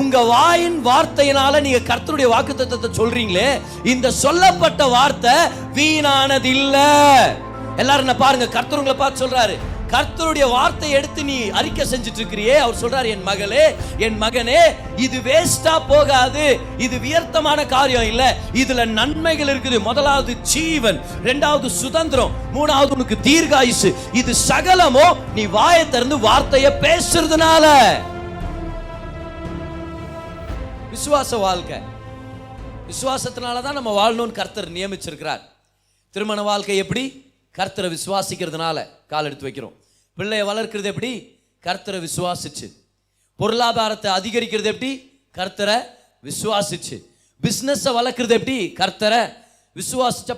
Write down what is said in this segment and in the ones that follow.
உங்க வாயின் வார்த்தையினால நீங்க கர்த்தருடைய வாக்குத்தத்தத்தை சொல்றீங்களே, இந்த சொல்லப்பட்ட வார்த்தை வீணானது இல்ல. எல்லாரும் என்ன பாருங்க, கர்த்தர் உங்களை பார்த்து சொல்றாரு, கர்த்தருடைய வார்த்தையை எடுத்து நீ அறிக்கை செஞ்சுட்டு இருக்கிறியே, அவர் சொல்றாரு, என் மகளே, என் மகனே, இது வேஸ்டா போகாது, இது வியர்த்தமான காரியம் இல்ல, இதுல நன்மைகள் இருக்குது. முதலாவது ஜீவன், இரண்டாவது சுதந்திரம், மூணாவது உனக்கு தீர்காயுசு. இது சகலமோ நீ வாயை திறந்து வார்த்தையை பேசுறதுனால. விசுவாச வாழ்க்கை, விசுவாசத்தினாலதான் நம்ம வாழணும்னு கர்த்தர் நியமிச்சிருக்கிறார். திருமண வாழ்க்கை எப்படி? கர்த்தரை விசுவாசிக்கிறதுனால கால் எடுத்து வைக்கிறோம். பிள்ளையை வளர்க்கிறது எப்படி? கர்த்தரை விசுவாசிச்சு. பொருளாதாரத்தை அதிகரிக்கிறது எப்படி? கர்த்தரை விசுவாசிச்சு. பிசினஸ் வளர்க்கிறது எப்படி? கர்த்தரை விசுவாசிச்சு.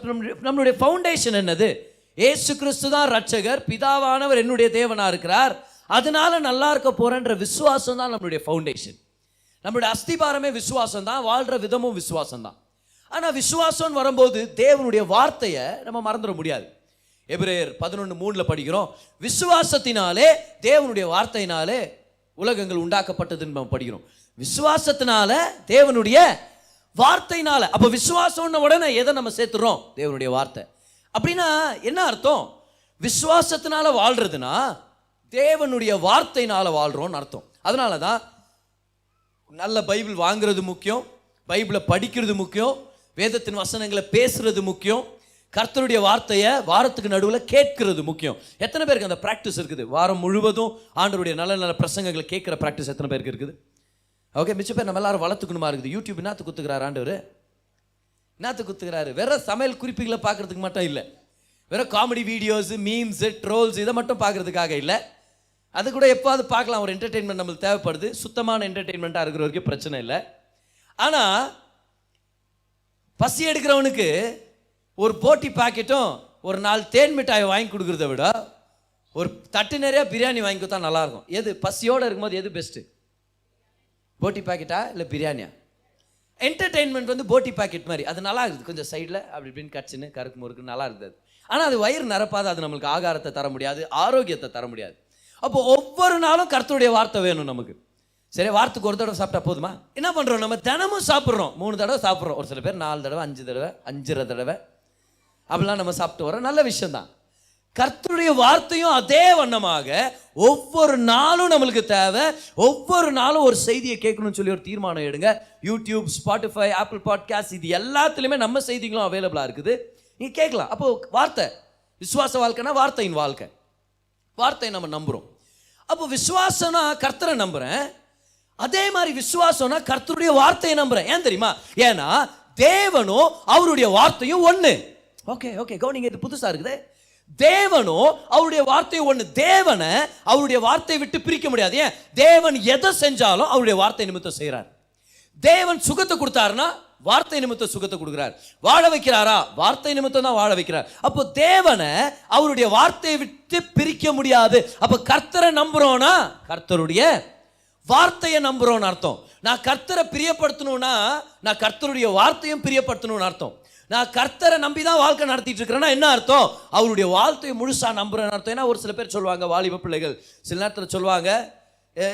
நம்மளுடைய ஃபவுண்டேஷன் என்னது? ஏசு கிறிஸ்து தான் ரட்சகர், பிதாவானவர் என்னுடைய தேவனா இருக்கிறார், அதனால நல்லா இருக்க போறேன்ற விசுவாசம் தான் நம்மளுடைய ஃபவுண்டேஷன். நம்மளுடைய அஸ்திபாரமே விசுவாசம் தான், வாழ்ற விதமும் விசுவாசம் தான். ஆனால் விசுவாசம் வரும்போது தேவனுடைய வார்த்தையை நம்ம மறந்துட முடியாது. எபிரேயர் 11:3 படிக்கிறோம், விசுவாசத்தினாலே தேவனுடைய வார்த்தையினாலே உலகங்கள் உண்டாக்கப்பட்டதுன்னு நம்ம படிக்கிறோம். விசுவாசத்தினால தேவனுடைய வார்த்தையினால. அப்போ விசுவாசம் உடனே எதை நம்ம சேர்த்துறோம்? தேவனுடைய வார்த்தை. அப்படின்னா என்ன அர்த்தம்? விசுவாசத்தினால வாழ்றதுன்னா தேவனுடைய வார்த்தையினால வாழ்றோம்னு அர்த்தம். அதனால தான் நல்ல பைபிள் வாங்குறது முக்கியம், பைபிளை படிக்கிறது முக்கியம், வேதத்தின் வசனங்களை பேசுறது முக்கியம், கர்த்தருடைய வார்த்தையை வாரத்துக்கு நடுவில் கேட்கறது முக்கியம். எத்தனை பேருக்கு அந்த ப்ராக்டிஸ் இருக்குது? வாரம் முழுவதும் ஆண்டவருடைய நல்ல நல்ல பிரசங்கங்களை கேட்குற ப்ராக்டிஸ் எத்தனை பேருக்கு இருக்குது? ஓகே, மிச்ச பேர் நம்ம எல்லாரும் வளர்த்துக்கணுமா இருக்குது. யூடியூப் என்னத்து குத்துக்கிறாரு ஆண்டவர்? என்னத்து குத்துக்கிறாரு? வேற சமையல் குறிப்புகளை பார்க்கறதுக்கு மட்டும் இல்லை, வேற காமெடி வீடியோஸ், மீம்ஸ், ட்ரோல்ஸ் இதை மட்டும் பார்க்கறதுக்காக இல்லை. அது கூட எப்போது பார்க்கலாம், ஒரு என்டர்டெயின்மெண்ட் நம்மளுக்கு தேவைப்படுது. சுத்தமான என்டர்டெயின்மெண்ட்டாக இருக்கிற வரைக்கும் பிரச்சனை இல்லை. ஆனால் பசி எடுக்கிறவனுக்கு ஒரு போட்டி பாக்கெட்டும் ஒரு 4 தேன் மிட்டாயை வாங்கி கொடுக்குறத விட ஒரு தட்டு நிறைய பிரியாணி வாங்கி கொடுத்தா நல்லாயிருக்கும். எது பசியோடு இருக்கும்போது எது பெஸ்ட்டு? போட்டி பாக்கெட்டா இல்லை பிரியாணியா? என்டர்டெயின்மெண்ட் வந்து போட்டி பாக்கெட் மாதிரி, அது நல்லா இருக்குது, கொஞ்சம் சைடில் அப்படி இப்படின்னு கட்சின்னு கருக்கு முறுக்கு நல்லா இருக்குது. ஆனால் அது வயிறு நிரப்பாது, அது நம்மளுக்கு ஆகாரத்தை தர முடியாது, ஆரோக்கியத்தை தர முடியாது. அப்போ ஒவ்வொரு நாளும் கர்த்தருடைய வார்த்தை வேணும் நமக்கு. சரி, வாரத்துக்கு ஒரு தடவை சாப்பிட்டா போதுமா? என்ன பண்ணுறோம்? நம்ம தினமும் சாப்பிட்றோம், 3 தடவை சாப்பிட்றோம். ஒரு சில பேர் 4 தடவை, 5 தடவை, 5.5 தடவை அப்படிலாம் நம்ம சாப்பிட்டு வரோம். நல்ல விஷயம்தான். கர்த்தருடைய வார்த்தையும் அதே வண்ணமாக ஒவ்வொரு நாளும் நம்மளுக்கு தேவை. ஒவ்வொரு நாளும் ஒரு செய்தியை கேட்கணும்னு சொல்லி ஒரு தீர்மானம் எடுங்க. யூடியூப், ஸ்பாட்டிஃபை, ஆப்பிள் பாட்காஸ்ட், இது எல்லாத்துலேயுமே நம்ம செய்திகளும் அவைலபிளாக இருக்குது, நீங்கள் கேட்கலாம். அப்போ வார்த்தை, விசுவாச வாழ்க்கைனா வார்த்தையின் வாழ்க்கை, வார்த்தையை நம்ம நம்புகிறோம். அப்போ விசுவாசம்னா கர்த்தரை நம்புகிறேன், அதே மாதிரி விசுவாசம்னா கர்த்தருடைய வார்த்தையை நம்புகிறேன். ஏன் தெரியுமா? ஏன்னா தேவனும் அவருடைய வார்த்தையும் ஒன்று. ஓகே ஓகே, கவனிங்க, இது புதுசாக இருக்குது. தேவனும் அவருடைய வார்த்தையும் ஒன்று. தேவனை அவருடைய வார்த்தையை விட்டு பிரிக்க முடியாது. ஏன்? தேவன் எதை செஞ்சாலும் அவருடைய வார்த்தை நிமித்தம் செய்கிறார். தேவன் சுகத்தை கொடுத்தாருன்னா வார்த்தை நிமித்தம் சுகத்தை கொடுக்கிறார். வாழ வைக்கிறாரா? வார்த்தை நிமித்தம் தான் வாழ வைக்கிறார். அப்போ தேவனை அவருடைய வார்த்தையை விட்டு பிரிக்க முடியாது. அப்போ கர்த்தரை நம்புறோம்னா கர்த்தருடைய வார்த்தையை நம்புறோம்னு அர்த்தம். நான் கர்த்தரை பிரியப்படுத்தணும்னா நான் கர்த்தருடைய வார்த்தையும் பிரியப்படுத்தணும்னு அர்த்தம். நான் கர்த்தரை நம்பி தான் வாழ்க்கை நடத்திட்டு இருக்கிறேன்னா என்ன அர்த்தம்? அவருடைய வார்த்தையை முழுசா நம்புறேன்னு அர்த்தம். ஏன்னா ஒரு சில பேர் சொல்லுவாங்க, வாலிப பிள்ளைகள் சில நேரத்தில் சொல்லுவாங்க,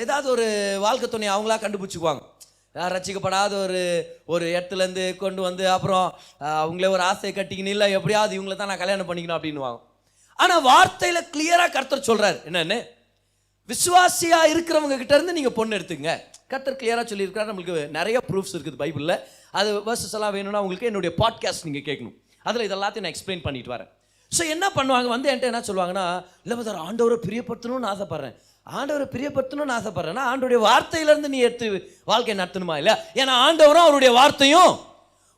ஏதாவது ஒரு வாழ்க்கை துணையை அவங்களா கண்டுபிடிச்சிக்குவாங்க. ரசிக்கப்படாத ஒரு இடத்துலேருந்து கொண்டு வந்து அப்புறம் அவங்களே ஒரு ஆசையை கட்டிக்கணும், இல்லை எப்படியாவது இவங்கள தான் நான் கல்யாணம் பண்ணிக்கணும் அப்படின்னுவாங்க. ஆனால் வார்த்தையில் கிளியராக கர்த்தர் சொல்கிறார் என்னன்னு, விசுவாசியா இருக்கிறவங்க கிட்ட இருந்து நீங்கள் பொண்ணு எடுத்துங்க. கர்த்தர் கிளியராக சொல்லியிருக்கிறார். நம்மளுக்கு நிறைய ப்ரூஃப்ஸ் இருக்குது பைபிளில். அது வேர்சஸ் எல்லாம் வேணும்னா உங்களுக்கு என்னுடைய பாட்காஸ்ட் நீங்கள் கேட்கணும், அதில் இதெல்லாத்தையும் நான் எக்ஸ்பிளைன் பண்ணிட்டு வரேன். ஸோ என்ன பண்ணுவாங்க, வந்து என்கிட்ட என்ன சொல்லுவாங்கன்னா, இல்லை பதர் ஆண்டவரை பிரியப்படுத்தணும்னு ஆசைப்பட்றேன், ஆண்டவரை பிரியப்படுத்தணும்னு ஆசைப்பட்றேன்னா ஆண்டவருடைய வார்த்தையிலேருந்து நீ எடுத்து வாழ்க்கையை நடத்தணுமா? இல்லை, ஏன்னா ஆண்டவரும் அவருடைய வார்த்தையும்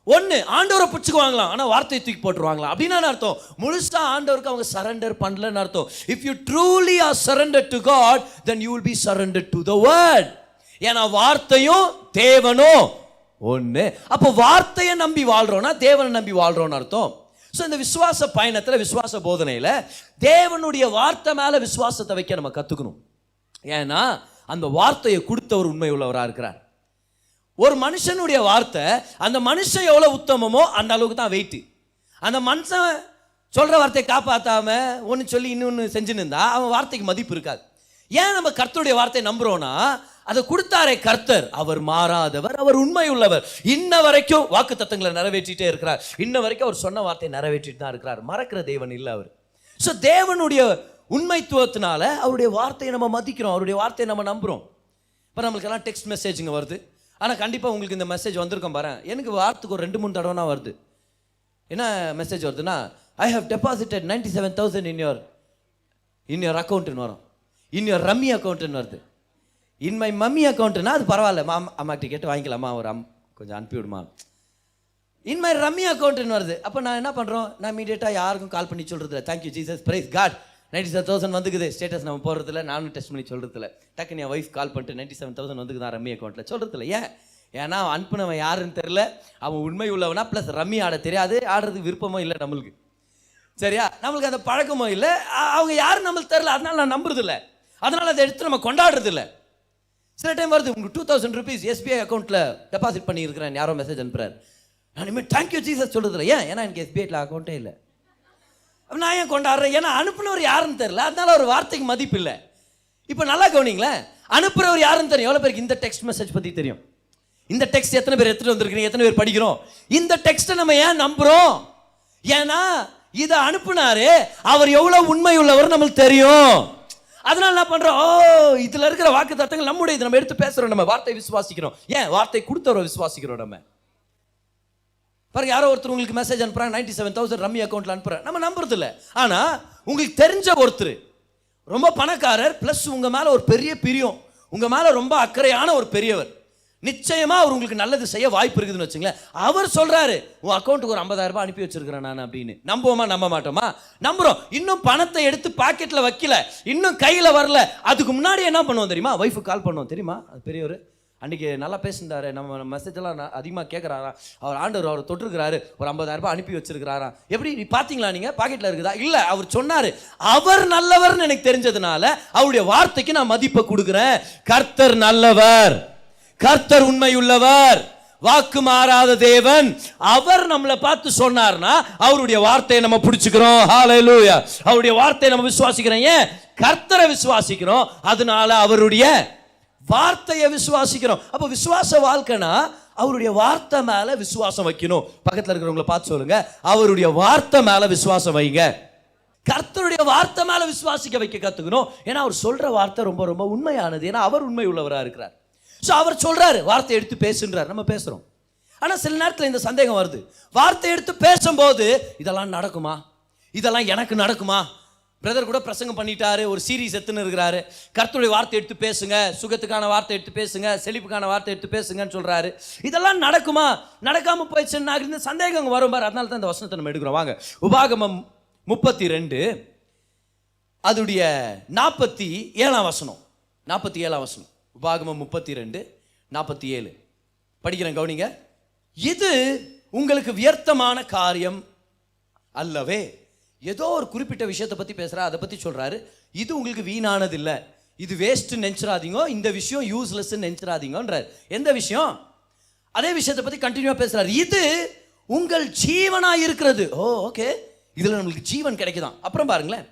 ஒன்று. ஆண்டவரை பிடிச்சிக்குவாங்களாம், ஆனால் வார்த்தையை தூக்கி போட்டுருவாங்களாம். அப்படின்னா அர்த்தம் முழுசா ஆண்டவருக்கு அவங்க சரண்டர் பண்ணலன்னு அர்த்தம். If you truly are surrender to God, then you will be surrender to the word. ஏன்னா வார்த்தையும் தேவனும் ஒன்று. அப்போ வார்த்தையை நம்பி வாழ்றோம்னா தேவனை நம்பி வாழ்றோம்னு அர்த்தம். ஸோ இந்த விசுவாச பயணத்தில், விசுவாச போதனையில் தேவனுடைய வார்த்தை மேலே விசுவாசத்தை வைக்க நம்ம கற்றுக்கணும். ஏன்னா அந்த வார்த்தையை கொடுத்தவர் உண்மை உள்ளவராக இருக்கிறார். ஒரு மனுஷனுடைய வார்த்தை, அந்த மனுஷன் எவ்வளோ உத்தமமோ அந்த அளவுக்கு தான் வெயிட்டு. அந்த மனுஷன் சொல்கிற வார்த்தையை காப்பாற்றாம ஒன்று சொல்லி இன்னொன்று செஞ்சுன்னு இருந்தால் அவன் வார்த்தைக்கு மதிப்பு இருக்காது. ஏன் நம்ம கர்த்தருடைய வார்த்தையை நம்புகிறோன்னா அதை கொடுத்தாரே கர்த்தர், அவர் மாறாதவர், அவர் உண்மை உள்ளவர். இன்ன வரைக்கும் வாக்கு தத்தங்களை நிறைவேற்றிட்டே இருக்கிறார். இன்ன வரைக்கும் அவர் சொன்ன வார்த்தையை நிறைவேற்றிட்டு தான் இருக்கிறார். மறக்கிற தேவன் இல்லை அவர். ஸோ தேவனுடைய உண்மைத்துவத்தினால அவருடைய வார்த்தையை நம்ம மதிக்கிறோம், அவருடைய வார்த்தையை நம்ம நம்புகிறோம். இப்போ நம்மளுக்கெல்லாம் டெக்ஸ்ட் மெசேஜுங்க வருது. ஆனால் கண்டிப்பாக உங்களுக்கு இந்த மெசேஜ் வந்திருக்கோம் பாரு. எனக்கு வாரத்துக்கு ஒரு 2-3 தடவைனா வருது. என்ன மெசேஜ் வருதுன்னா, I have deposited 97,000 in your அக்கௌண்ட்டுன்னு வரும். இன் யோர் ரம்மி அக்கௌண்ட்டுன்னு வருது. இன் மை மம்மி அக்கௌண்ட்டுன்னா அது பரவாயில்ல, அம்மாக்கிட்ட கேட்டு வாங்கிக்கலாமா, ஒரு கொஞ்சம் அனுப்பிவிடுமா. இன் மை ரம்மி அக்கௌண்ட்டுன்னு வருது. அப்போ நான் என்ன பண்ணுறோம், நான் இமீடியட்டாக யாருக்கும் கால் பண்ணி சொல்கிறது இல்லை. தேங்க்யூ ஜீசஸ், பிரைஸ் காட், 97,000 வந்துக்குது. ஸ்டேட்டஸ் நம்ம போடுறதில்ல, நானும் டெஸ்ட் பண்ணி சொல்கிறதில்ல. டக்குன்னு என் ஒய்ஃப் கால் பண்ணிட்டு 97,000 வந்துக்குதான் ரம்மி அக்கௌண்ட்டில் சொல்கிறதில்ல. ஏன்னா அனுப்புனவன் யாருன்னு தெரில, அவன் உண்மை உள்ளவனா, ப்ளஸ் ரம்மி ஆட தெரியாது, ஆடுறதுக்கு விருப்பமோ இல்லை நம்மளுக்கு. சரியா, நம்மளுக்கு அந்த பழக்கமோ இல்லை, அவங்க யாரும் நம்மளுக்கு தெரில, அதனால நான் நம்புறதில்ல, அதனால அதை எடுத்து நம்ம கொண்டாடுறதில்ல. சில டைம் வருது, உங்களுக்கு 2,000 rupees SBI அக்கௌண்ட்டில் டெபாசிட் பண்ணியிருக்கிறேன், யாரோ மெசேஜ் அனுப்புறாரு. நான் இனிமேல் தேங்க்யூ ஜீசஸ் சொல்கிறதில்ல. ஏன்னா எனக்கு SBIயில் அக்கௌண்ட்டே இல்லை. நான் ஏன் கொண்டாடுறேன், ஏன்னா அனுப்புனவர் யாருன்னு தெரியல, அதனால ஒரு வார்த்தைக்கு மதிப்பு இல்லை. இப்போ நல்லா கவனிங்களேன், அனுப்புறவர் யாருன்னு தெரியும். எவ்வளோ பேருக்கு இந்த டெக்ஸ்ட் மெசேஜ் பற்றி தெரியும்? இந்த டெக்ஸ்ட் எத்தனை பேர் எடுத்துட்டு வந்திருக்கீங்க, எத்தனை பேர் படிக்கிறோம்? இந்த டெக்ஸ்ட்டை நம்ம ஏன் நம்புறோம்? ஏன்னா இதை அனுப்புனாரு, அவர் எவ்வளவு உண்மை உள்ளவர் நம்மளுக்கு தெரியும். அதனால என்ன பண்றோம், இதுல இருக்கிற வாக்கு தத்தங்கள் நம்முடைய, இது நம்ம எடுத்து பேசுறோம், நம்ம வார்த்தை விசுவாசிக்கிறோம். ஏன் வார்த்தை கொடுத்தவரை விசுவாசிக்கிறோம். நம்ம பாருங்க, யாரோ ஒருத்தர் உங்களுக்கு மெசேஜ் அனுப்புறாங்க, 97,000 ரம்மி அக்கௌண்ட்ல அனுப்புறாங்க, நம்ம நம்புறது இல்லை. ஆனா உங்களுக்கு தெரிஞ்ச ஒருத்தர் ரொம்ப பணக்காரர், பிளஸ் உங்க மேல ஒரு பெரிய பிரியம், உங்க மேல ரொம்ப அக்கறையான ஒரு பெரியவர், நிச்சயமா அவர் உங்களுக்கு நல்லது செய்ய வாய்ப்பு இருக்குதுன்னு வச்சுங்களேன். அவர் சொல்றாரு, உன் அக்கௌண்ட்டுக்கு ஒரு 50,000 ரூபாய் அனுப்பி வச்சிருக்கிறேன் நான் அப்படின்னு. நம்புவோமா, நம்ப மாட்டோமா? நம்புறோம். இன்னும் பணத்தை எடுத்து பாக்கெட்ல வைக்கல, இன்னும் கையில வரல. அதுக்கு முன்னாடி என்ன பண்ணுவோம் தெரியுமா? வைஃபுக்கு கால் பண்ணுவோம் தெரியுமா? அது பெரியவர் அன்றைக்கி நல்லா பேசியிருந்தாரு, நம்ம மெசேஜ் எல்லாம் அதிகமாக கேட்குறாரா, அவர் ஆண்டவர் அவர் தொட்டிருக்கிறாரு, ஒரு 50,000 ரூபாய் அனுப்பி வச்சிருக்கிறாரா. எப்படி நீ பார்த்தீங்களா, நீங்கள் பாக்கெட்டில் இருக்குதா? இல்லை, அவர் சொன்னார், அவர் நல்லவர்னு எனக்கு தெரிஞ்சதுனால அவருடைய வார்த்தைக்கு நான் மதிப்பை கொடுக்குறேன். கர்த்தர் நல்லவர், கர்த்தர் உண்மையுள்ளவர், வாக்கு மாறாத தேவன். அவர் நம்மளை பார்த்து சொன்னார்னா அவருடைய வார்த்தையை நம்ம பிடிச்சுக்கிறோம். ஹல்லேலூயா. அவருடைய வார்த்தையை நம்ம விசுவாசிக்கிறோம். ஏன்? கர்த்தரை விசுவாசிக்கிறோம், அதனால அவருடைய வார்த்தையை விசுவாசிக்கிறோம். அப்ப விசுவாச வாழ்க்கைனா அவருடைய வார்த்தை மேல விசுவாசம் வைக்கணும். பக்கத்துல இருக்கிறவங்களை பார்த்து சொல்லுங்க, அவருடைய வார்த்தை மேல விசுவாசம் வைங்க. கர்த்தருடைய வார்த்தை மேல விசுவாசிக்க வைக்க கத்துக்கணும். ஏன்னா அவர் சொல்ற வார்த்தை ரொம்ப ரொம்ப உண்மையானது. ஏன்னா அவர் உண்மை உள்ளவரா இருக்கிறார். ஸோ அவர் சொல்றாரு, வார்த்தை எடுத்து பேசுன்றார், நம்ம பேசுறோம். ஆனா சில நேரத்தில் இந்த சந்தேகம் வருது, வார்த்தை எடுத்து பேசும்போது இதெல்லாம் நடக்குமா, இதெல்லாம் எனக்கு நடக்குமா? பிரதர் கூட பிரசங்கம் பண்ணிட்டாரு, ஒரு சீரீஸ் எடுத்துன்னு இருக்கிறாரு, கர்த்தருடைய வார்த்தை எடுத்து பேசுங்க, சுகத்துக்கான வார்த்தை எடுத்து பேசுங்க, செழிப்புக்கான வார்த்தை எடுத்து பேசுங்கன்னு சொல்றாரு. இதெல்லாம் நடக்குமா? நடக்காம போயிடுச்சுன்னா இந்த சந்தேகம் வரும் பாரு. அதனால தான் இந்த வசனத்தை நம்ம எடுக்கிறோம். வாங்க, உபாகமம் 32 அதுடைய 47 வசனம். 47 வசனம், உபாகமம் 32:47 படிக்கிறேன், கவனிங்க. இது உங்களுக்கு வியர்த்தமான காரியம் அல்லவே. ஏதோ ஒரு குறிப்பிட்ட விஷயத்தை பற்றி பேசுகிறா, அதை பற்றி சொல்கிறாரு. இது உங்களுக்கு வீணானது இல்லை, இது வேஸ்ட்டு நினச்சிடாதீங்க, இந்த விஷயம் யூஸ்லெஸ்ன்னு நினச்சிடாதீங்கன்றார். எந்த விஷயம்? அதே விஷயத்தை பற்றி கண்டினியூவாக பேசுகிறார். இது உங்கள் ஜீவனாக இருக்கிறது. ஓகே, இதில் நம்மளுக்கு ஜீவன் கிடைக்குதான். அப்புறம் பாருங்களேன்,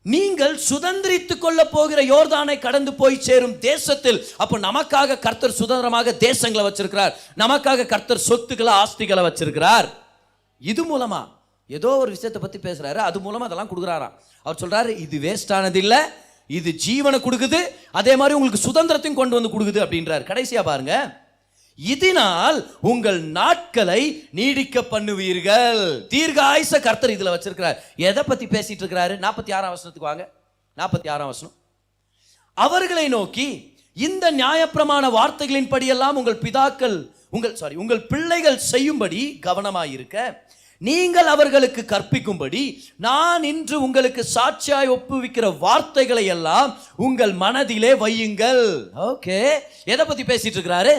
நீங்கள் சுதந்திரித்துக் கொள்ள போகிற யோர்தானை கடந்து போய் சேரும் தேசத்தில். அப்போ நமக்காக கர்த்தர் சுதந்திரமாக தேசங்களை வச்சிருக்கிறார், நமக்காக கர்த்தர் சொத்துக்களை ஆஸ்திகளை வச்சிருக்கிறார். இது மூலமா ஏதோ ஒரு விஷயத்தை பத்தி பேசுறாரு, அது மூலமா அதெல்லாம் கொடுக்குறாராம். அவர் சொல்றாரு, இது வேஸ்ட் ஆனது இல்லை, இது ஜீவனை கொடுக்குது, அதே மாதிரி உங்களுக்கு சுதந்திரத்தையும் கொண்டு வந்து கொடுக்குது அப்படின்றார். கடைசியா பாருங்க, இதனால் உங்கள் நாட்களை நீடிக்க பண்ணுவீர்கள். தீர்காயுச கர்த்தர் இதுல வச்சிருக்கிறார். எதை பத்தி பேசிட்டு இருக்கிறாரு? 46 வசனத்துக்கு வாங்க. 46 வசனம், அவர்களை நோக்கி இந்த நியாயப்பிரமாண வார்த்தைகளின் படியெல்லாம் உங்கள் பிள்ளைகள் செய்யும்படி கவனமாயிருக்க நீங்கள் அவர்களுக்கு கற்பிக்கும்படி நான் இன்று உங்களுக்கு சாட்சியாய் ஒப்புவிக்கிற வார்த்தைகளை எல்லாம் உங்கள் மனதிலே வையுங்கள். ஓகே, எதை பத்தி பேசிட்டு இருக்கிறாரு?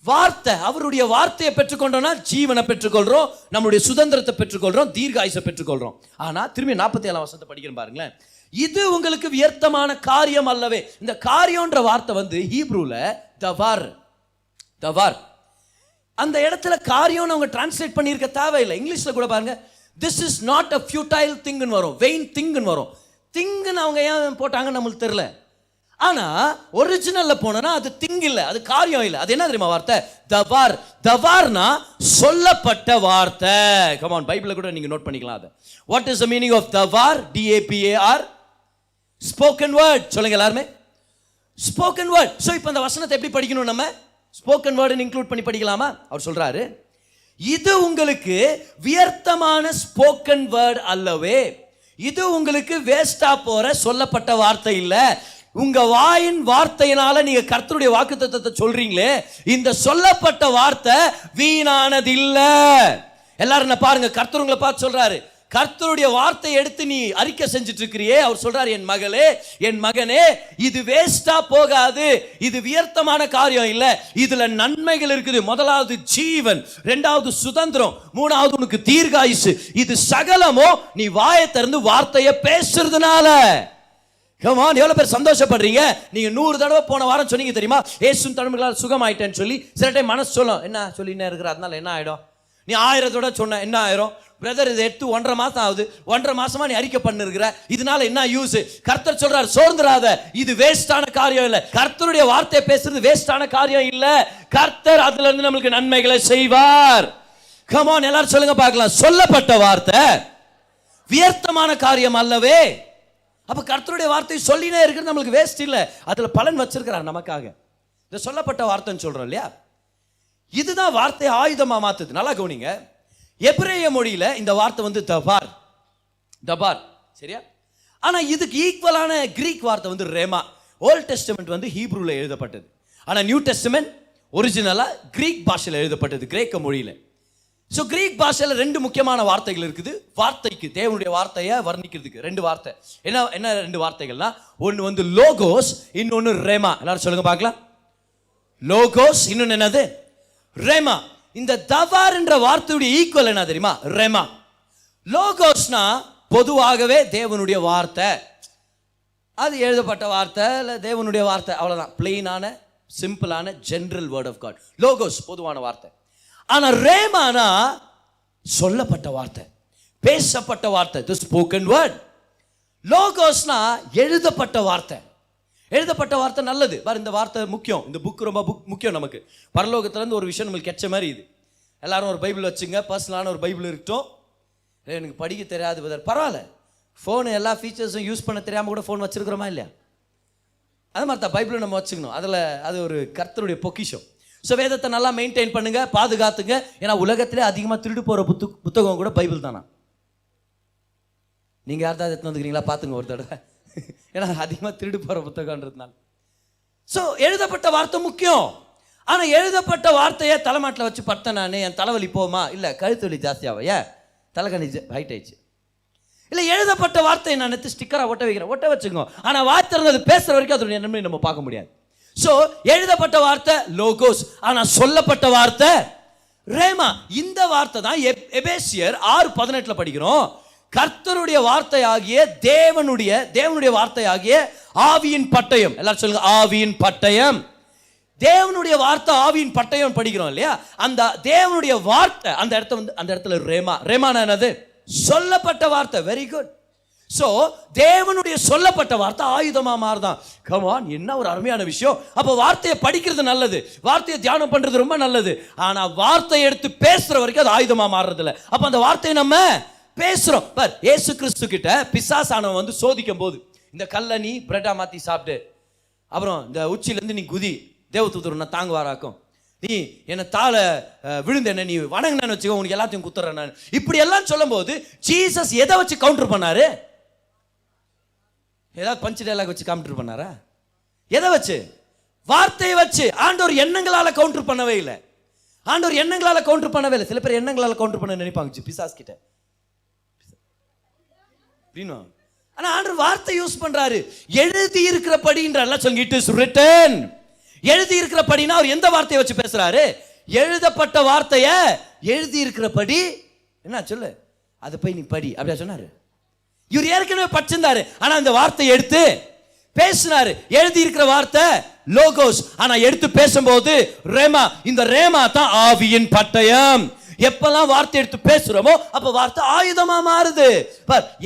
வார்த்தை. அவருடைய வார்த்தையை பெற்றுக்கொண்டோம்னா ஜீவனை பெற்றுக்கொள்றோம், நம்முடைய சுதந்திரத்தை பெற்றுக்கொள்றோம், தீர்காயுசை பெற்றுக்கொள்றோம். ஆனா திரும்பி 47 வசனத்தை படிக்கிறேன் பாருங்களேன். இது உங்களுக்கு வியர்த்தமான காரியம் அல்லவே. இந்த காரியம்ன்ற வார்த்தை ஹீப்ரூல தவார். அந்த இடத்துல காரியம்னு அவங்க டிரான்ஸ்லேட் பண்ணியிருக்க தேவையில்லை. இங்கிலீஷ்ல கூட பாருங்க, this is not a futile திங்னு வரும், வெயின் திங்னு வரும். திங்னு அவங்க ஏன் போட்டாங்கன்னு நம்மளுக்கு தெரியல. ஆனா ஒரிஜினல்ல போனா அது திங் இல்ல, அது காரியம் இல்ல. அது என்ன தெரியுமா வார்த்தை? தவார். தவார்னா சொல்லப்பட்ட வார்த்தை. கம் ஆன், பைபிள்ல கூட நீங்க நோட் பண்ணிக்கலாம் அது. What is the meaning of தவார்? DAPAR, spoken word. சொல்லுங்க எல்லாரும், ஸ்போக்கன் வேர்ட். சோ இப்போ இந்த வசனத்தை எப்படி படிக்கணும்? நம்ம ஸ்போக்கன் வேர்ட் இன்க்ளூட் பண்ணி படிக்கலாமா? அவர் சொல்றாரு, இது உங்களுக்கு வியர்த்தமான ஸ்போக்கன் வேர்ட் அல்லவே, இது உங்களுக்கு வேஸ்டா போற சொல்லப்பட்ட வார்த்தை இல்ல. உங்க வாயின் வார்த்தையினால நீங்க கர்த்தருடைய வாக்குத்தத்தத்தை சொல்றீங்களே, இந்த சொல்லப்பட்ட வார்த்தை வீணானது இல்ல. எல்லாரும் என்ன பாருங்க, கர்த்தர் உங்களை பார்த்து சொல்றாரு, கர்த்தருடைய வார்த்தையை எடுத்து நீ அறிக்கை செஞ்சுட்டு இருக்கிறியே, அவர் சொல்றாரு, என் மகளே, என் மகனே, இது வேஸ்டா போகாது, இது வியர்த்தமான காரியம் இல்ல, இதுல நன்மைகள் இருக்குது. முதலாவது ஜீவன், இரண்டாவது சுதந்திரம், மூணாவது உனக்கு தீர்காயுசு. இது சகலமோ நீ வாயை திறந்து வார்த்தையை பேசுறதுனால. Come on, எவ்வளவு பேர் சந்தோஷப்படுறீங்க? நீங்க 100 தடவை போன வாரம் சொன்னீங்க தெரியுமா, இயேசுவின் தழும்புகளால் சுகமாயிட்டேன்னு சொல்லி. சில டைம் மனசு சொல்லும், என்ன சொல்லினே இருக்கிற, அதனால என்ன ஆயிடும்? நீ 1000 தடவை சொன்ன என்ன ஆயிரும்? பிரதர், இது எடுத்து 1.5 மாசம் ஆகுது, 1.5 மாசமா நீ அறிக்கை பண்ணிருக்கிற, இதனால என்ன யூஸ்? கர்த்தர் சொல்றாரு, சோர்ந்துராத, இது வேஸ்டான காரியம் இல்ல. கர்த்தருடைய வார்த்தையை பேசுறது வேஸ்டான காரியம் இல்ல. கர்த்தர் அதுல இருந்து நமக்கு நன்மைகளை செய்வார். Come on, எல்லாரும் சொல்லுங்க பார்க்கலாம், சொல்லப்பட்ட வார்த்தை வியர்த்தமான காரியம் அல்லவே. அப்ப கர்த்தருடைய வார்த்தை சொல்லினே இருக்கிறது நம்மளுக்கு வேஸ்ட் இல்ல, அதுல பலன் வச்சிருக்கிறார் நமக்காக. இந்த சொல்லப்பட்ட வார்த்தைன்னு சொல்றோம் இல்லையா, இதுதான் வார்த்தை ஆயுதமா மாத்துது. நல்லா கவனிங்க, எபிரேய மொழியில இந்த வார்த்தை வந்து தபார், தபார், சரியா? ஆனா இதுக்கு ஈக்குவலான கிரீக் வார்த்தை வந்து ரேமா. ஓல்ட் டெஸ்டமெண்ட் வந்து ஹீப்ரூல எழுதப்பட்டது, ஆனா நியூ டெஸ்டமெண்ட் ஒரிஜினலா கிரீக் பாஷையில் எழுதப்பட்டது, கிரேக்க மொழியில. ஸோ கிரீக் பாஷையில் 2 முக்கியமான வார்த்தைகள் இருக்குது. வார்த்தைக்கு, தேவனுடைய வார்த்தையை வர்ணிக்கிறதுக்கு 2 வார்த்தை. என்ன என்ன 2 வார்த்தைகள்னா, ஒன்று வந்து லோகோஸ், இன்னொன்று ரேமா. எல்லாரும் சொல்லுங்க பார்க்கலாம், லோகோஸ், இன்னொன்று என்னது? ரேமா. இந்த தவார் என்ற வார்த்தையுடைய ஈக்குவல் என்ன தெரியுமா? ரேமா. லோகோஸ்னா பொதுவாகவே தேவனுடைய வார்த்தை, அது எழுதப்பட்ட வார்த்தை இல்லை தேவனுடைய வார்த்தை, அவ்வளோதான். பிளெயினான, சிம்பிளான, general word of God. Logos பொதுவான வார்த்தை. ஆனா ரேமானா சொல்லப்பட்ட வார்த்தை, பேசப்பட்ட வார்த்தை, தி ஸ்போக்கன் வேர்ட். லோகோஸ்னா எழுதப்பட்ட வார்த்தை. எழுதப்பட்ட வார்த்தை நல்லது பாரு, இந்த வார்த்தை முக்கியம், இந்த புக் ரொம்ப முக்கியம் நமக்கு. பரலோகத்திலேருந்து ஒரு விஷயம் நம்மளுக்கு கிடைச்ச மாதிரி இது. எல்லாரும் ஒரு பைபிள் வச்சுங்க, பர்சனலான ஒரு பைபிள் இருக்கட்டும். எனக்கு படிக்க தெரியாது பதர், பரவாயில்ல, ஃபோனு எல்லா ஃபீச்சர்ஸும் யூஸ் பண்ண தெரியாமல் கூட ஃபோன் வச்சுருக்கிறோமா இல்லையா? அது மாதிரி தான் பைபிளும் நம்ம வச்சுக்கணும். அதில் அது ஒரு கர்த்தருடைய பொக்கிஷம். ஸோ வேதத்தை நல்லா மெயின்டைன் பண்ணுங்க, பாதுகாத்துங்க. ஏன்னா உலகத்திலே அதிகமாக திருடு போகிற புத்தகம் கூட பைபிள் தானா? நீங்கள் யார்தான் எடுத்து வந்துக்கிறீங்களா பார்த்துங்க ஒரு தடவை. ஏன்னா அதிகமாக திருடு போகிற புத்தகம்ன்றதுனால. ஸோ எழுதப்பட்ட வார்த்தை முக்கியம். ஆனால் எழுதப்பட்ட வார்த்தையை தலைமாட்டில் வச்சு படுத்தேன் நான், என் தலைவலி போமா? இல்லை, கழுத்து வலி ஜாஸ்தியாகும். ஏன்? தலைக்கணி ஹைட் ஆயிடுச்சு. இல்லை, எழுதப்பட்ட வார்த்தையை நான் எடுத்து ஸ்டிக்கராக ஒட்ட வைக்கிறேன், ஒட்ட வச்சுக்கோ. ஆனால் வார்த்தை அது பேசுகிற வரைக்கும் அதோடைய நன்மை நம்ம பார்க்க முடியாது. ஸோ எழுதப்பட்ட வார்த்தை லோகோஸ், ஆனால் சொல்லப்பட்ட வார்த்தை ரேமா. இந்த வார்த்தை தான் எபேசியர் 6:18 படிக்கிறோம். கர்த்தருடைய வார்த்தையாகிய தேவனுடைய வார்த்தையாகிய ஆவியின் பட்டயம். எல்லாரும் சொல்லுங்க, ஆவியின் பட்டயம். தேவனுடைய வார்த்தை ஆவியின் பட்டயம் படிக்கிறோம் இல்லையா? அந்த தேவனுடைய வார்த்தை அந்த இடத்துல ரேமா. ரேமானா என்னது? சொல்லப்பட்ட வார்த்தை. Very good. சோ தேவனுடைய சொல்லப்பட்ட வார்த்தை ஆயுதமா மாறுதான். கம் ஆன், என்ன ஒரு அருமையான விஷயம். அப்ப வார்த்தையை படிக்கிறது நல்லது, வார்த்தையை தியானம் பண்றது ரொம்ப நல்லது. ஆனா வார்த்தையை எடுத்து பேசுற வரைக்கும் அது ஆயுதமா மாறுறது இல்லை. அப்ப அந்த வார்த்தையை நம்ம பேசுறோம். பார், இயேசு கிறிஸ்து கிட்ட பிசாசானவன் வந்து சோதிக்கும் போது, இந்த கல்லை நீ பிரெட்டா மாத்தி சாப்பிட்டு, அப்புறம் இந்த உச்சியிலேருந்து நீ குதி, தேவதூதர் உன்னை தாங்குவாராக்கும், நீ என்னை தாழ விழுந்து என்ன நீ வணங்கினு வச்சுக்கோ, உனக்கு எல்லாத்தையும் குத்துறேன் நான், இப்படி எல்லாம் சொல்லும் போது ஜீசஸ் எதை வச்சு கவுண்டர் பண்ணாரு? ஏதாவது பஞ்சு டைலாக் வச்சு கவுண்டர் பண்ணாரா? எதை வச்சு? வார்த்தையை வச்சு. ஆண்டவர் எண்ணங்களால கவுண்டர் பண்ணவே இல்லை. ஆண்டவர் எண்ணங்களால கவுண்டர் பண்ணவே இல்லை. சில பேர் எண்ணங்களால கவுண்டர் பண்ண நினைப்பாங்க பிசாஸ் கிட்ட. ஆனா ஆண்டவர் வார்த்தை யூஸ் பண்றாரு. எழுதி இருக்கிறபடின்றா சொல்லுங்க, இட் இஸ் ரிட்டன். எழுதி இருக்கிறபடினா அவர் எந்த வார்த்தையை வச்சு பேசுறாரு? எழுதப்பட்ட வார்த்தையை எழுதி இருக்கிறபடி என்ன சொல்லு, அதை போய் நீ படி அப்படியா சொன்னாரு? இவர் ஏற்கனவே படிச்சிருந்தாரு, ஆனா இந்த வார்த்தையை எடுத்து பேசினாரு. எழுதி இருக்கிற வார்த்தை லோகோஸ், ஆனா எடுத்து பேசும்போது ரேமா. இந்த ரேமா தான் ஆவியின் பட்டயம். எப்பெல்லாம் வார்த்தை எடுத்து பேசுறோமோ அப்ப வார்த்தை ஆயுதமா மாறுது.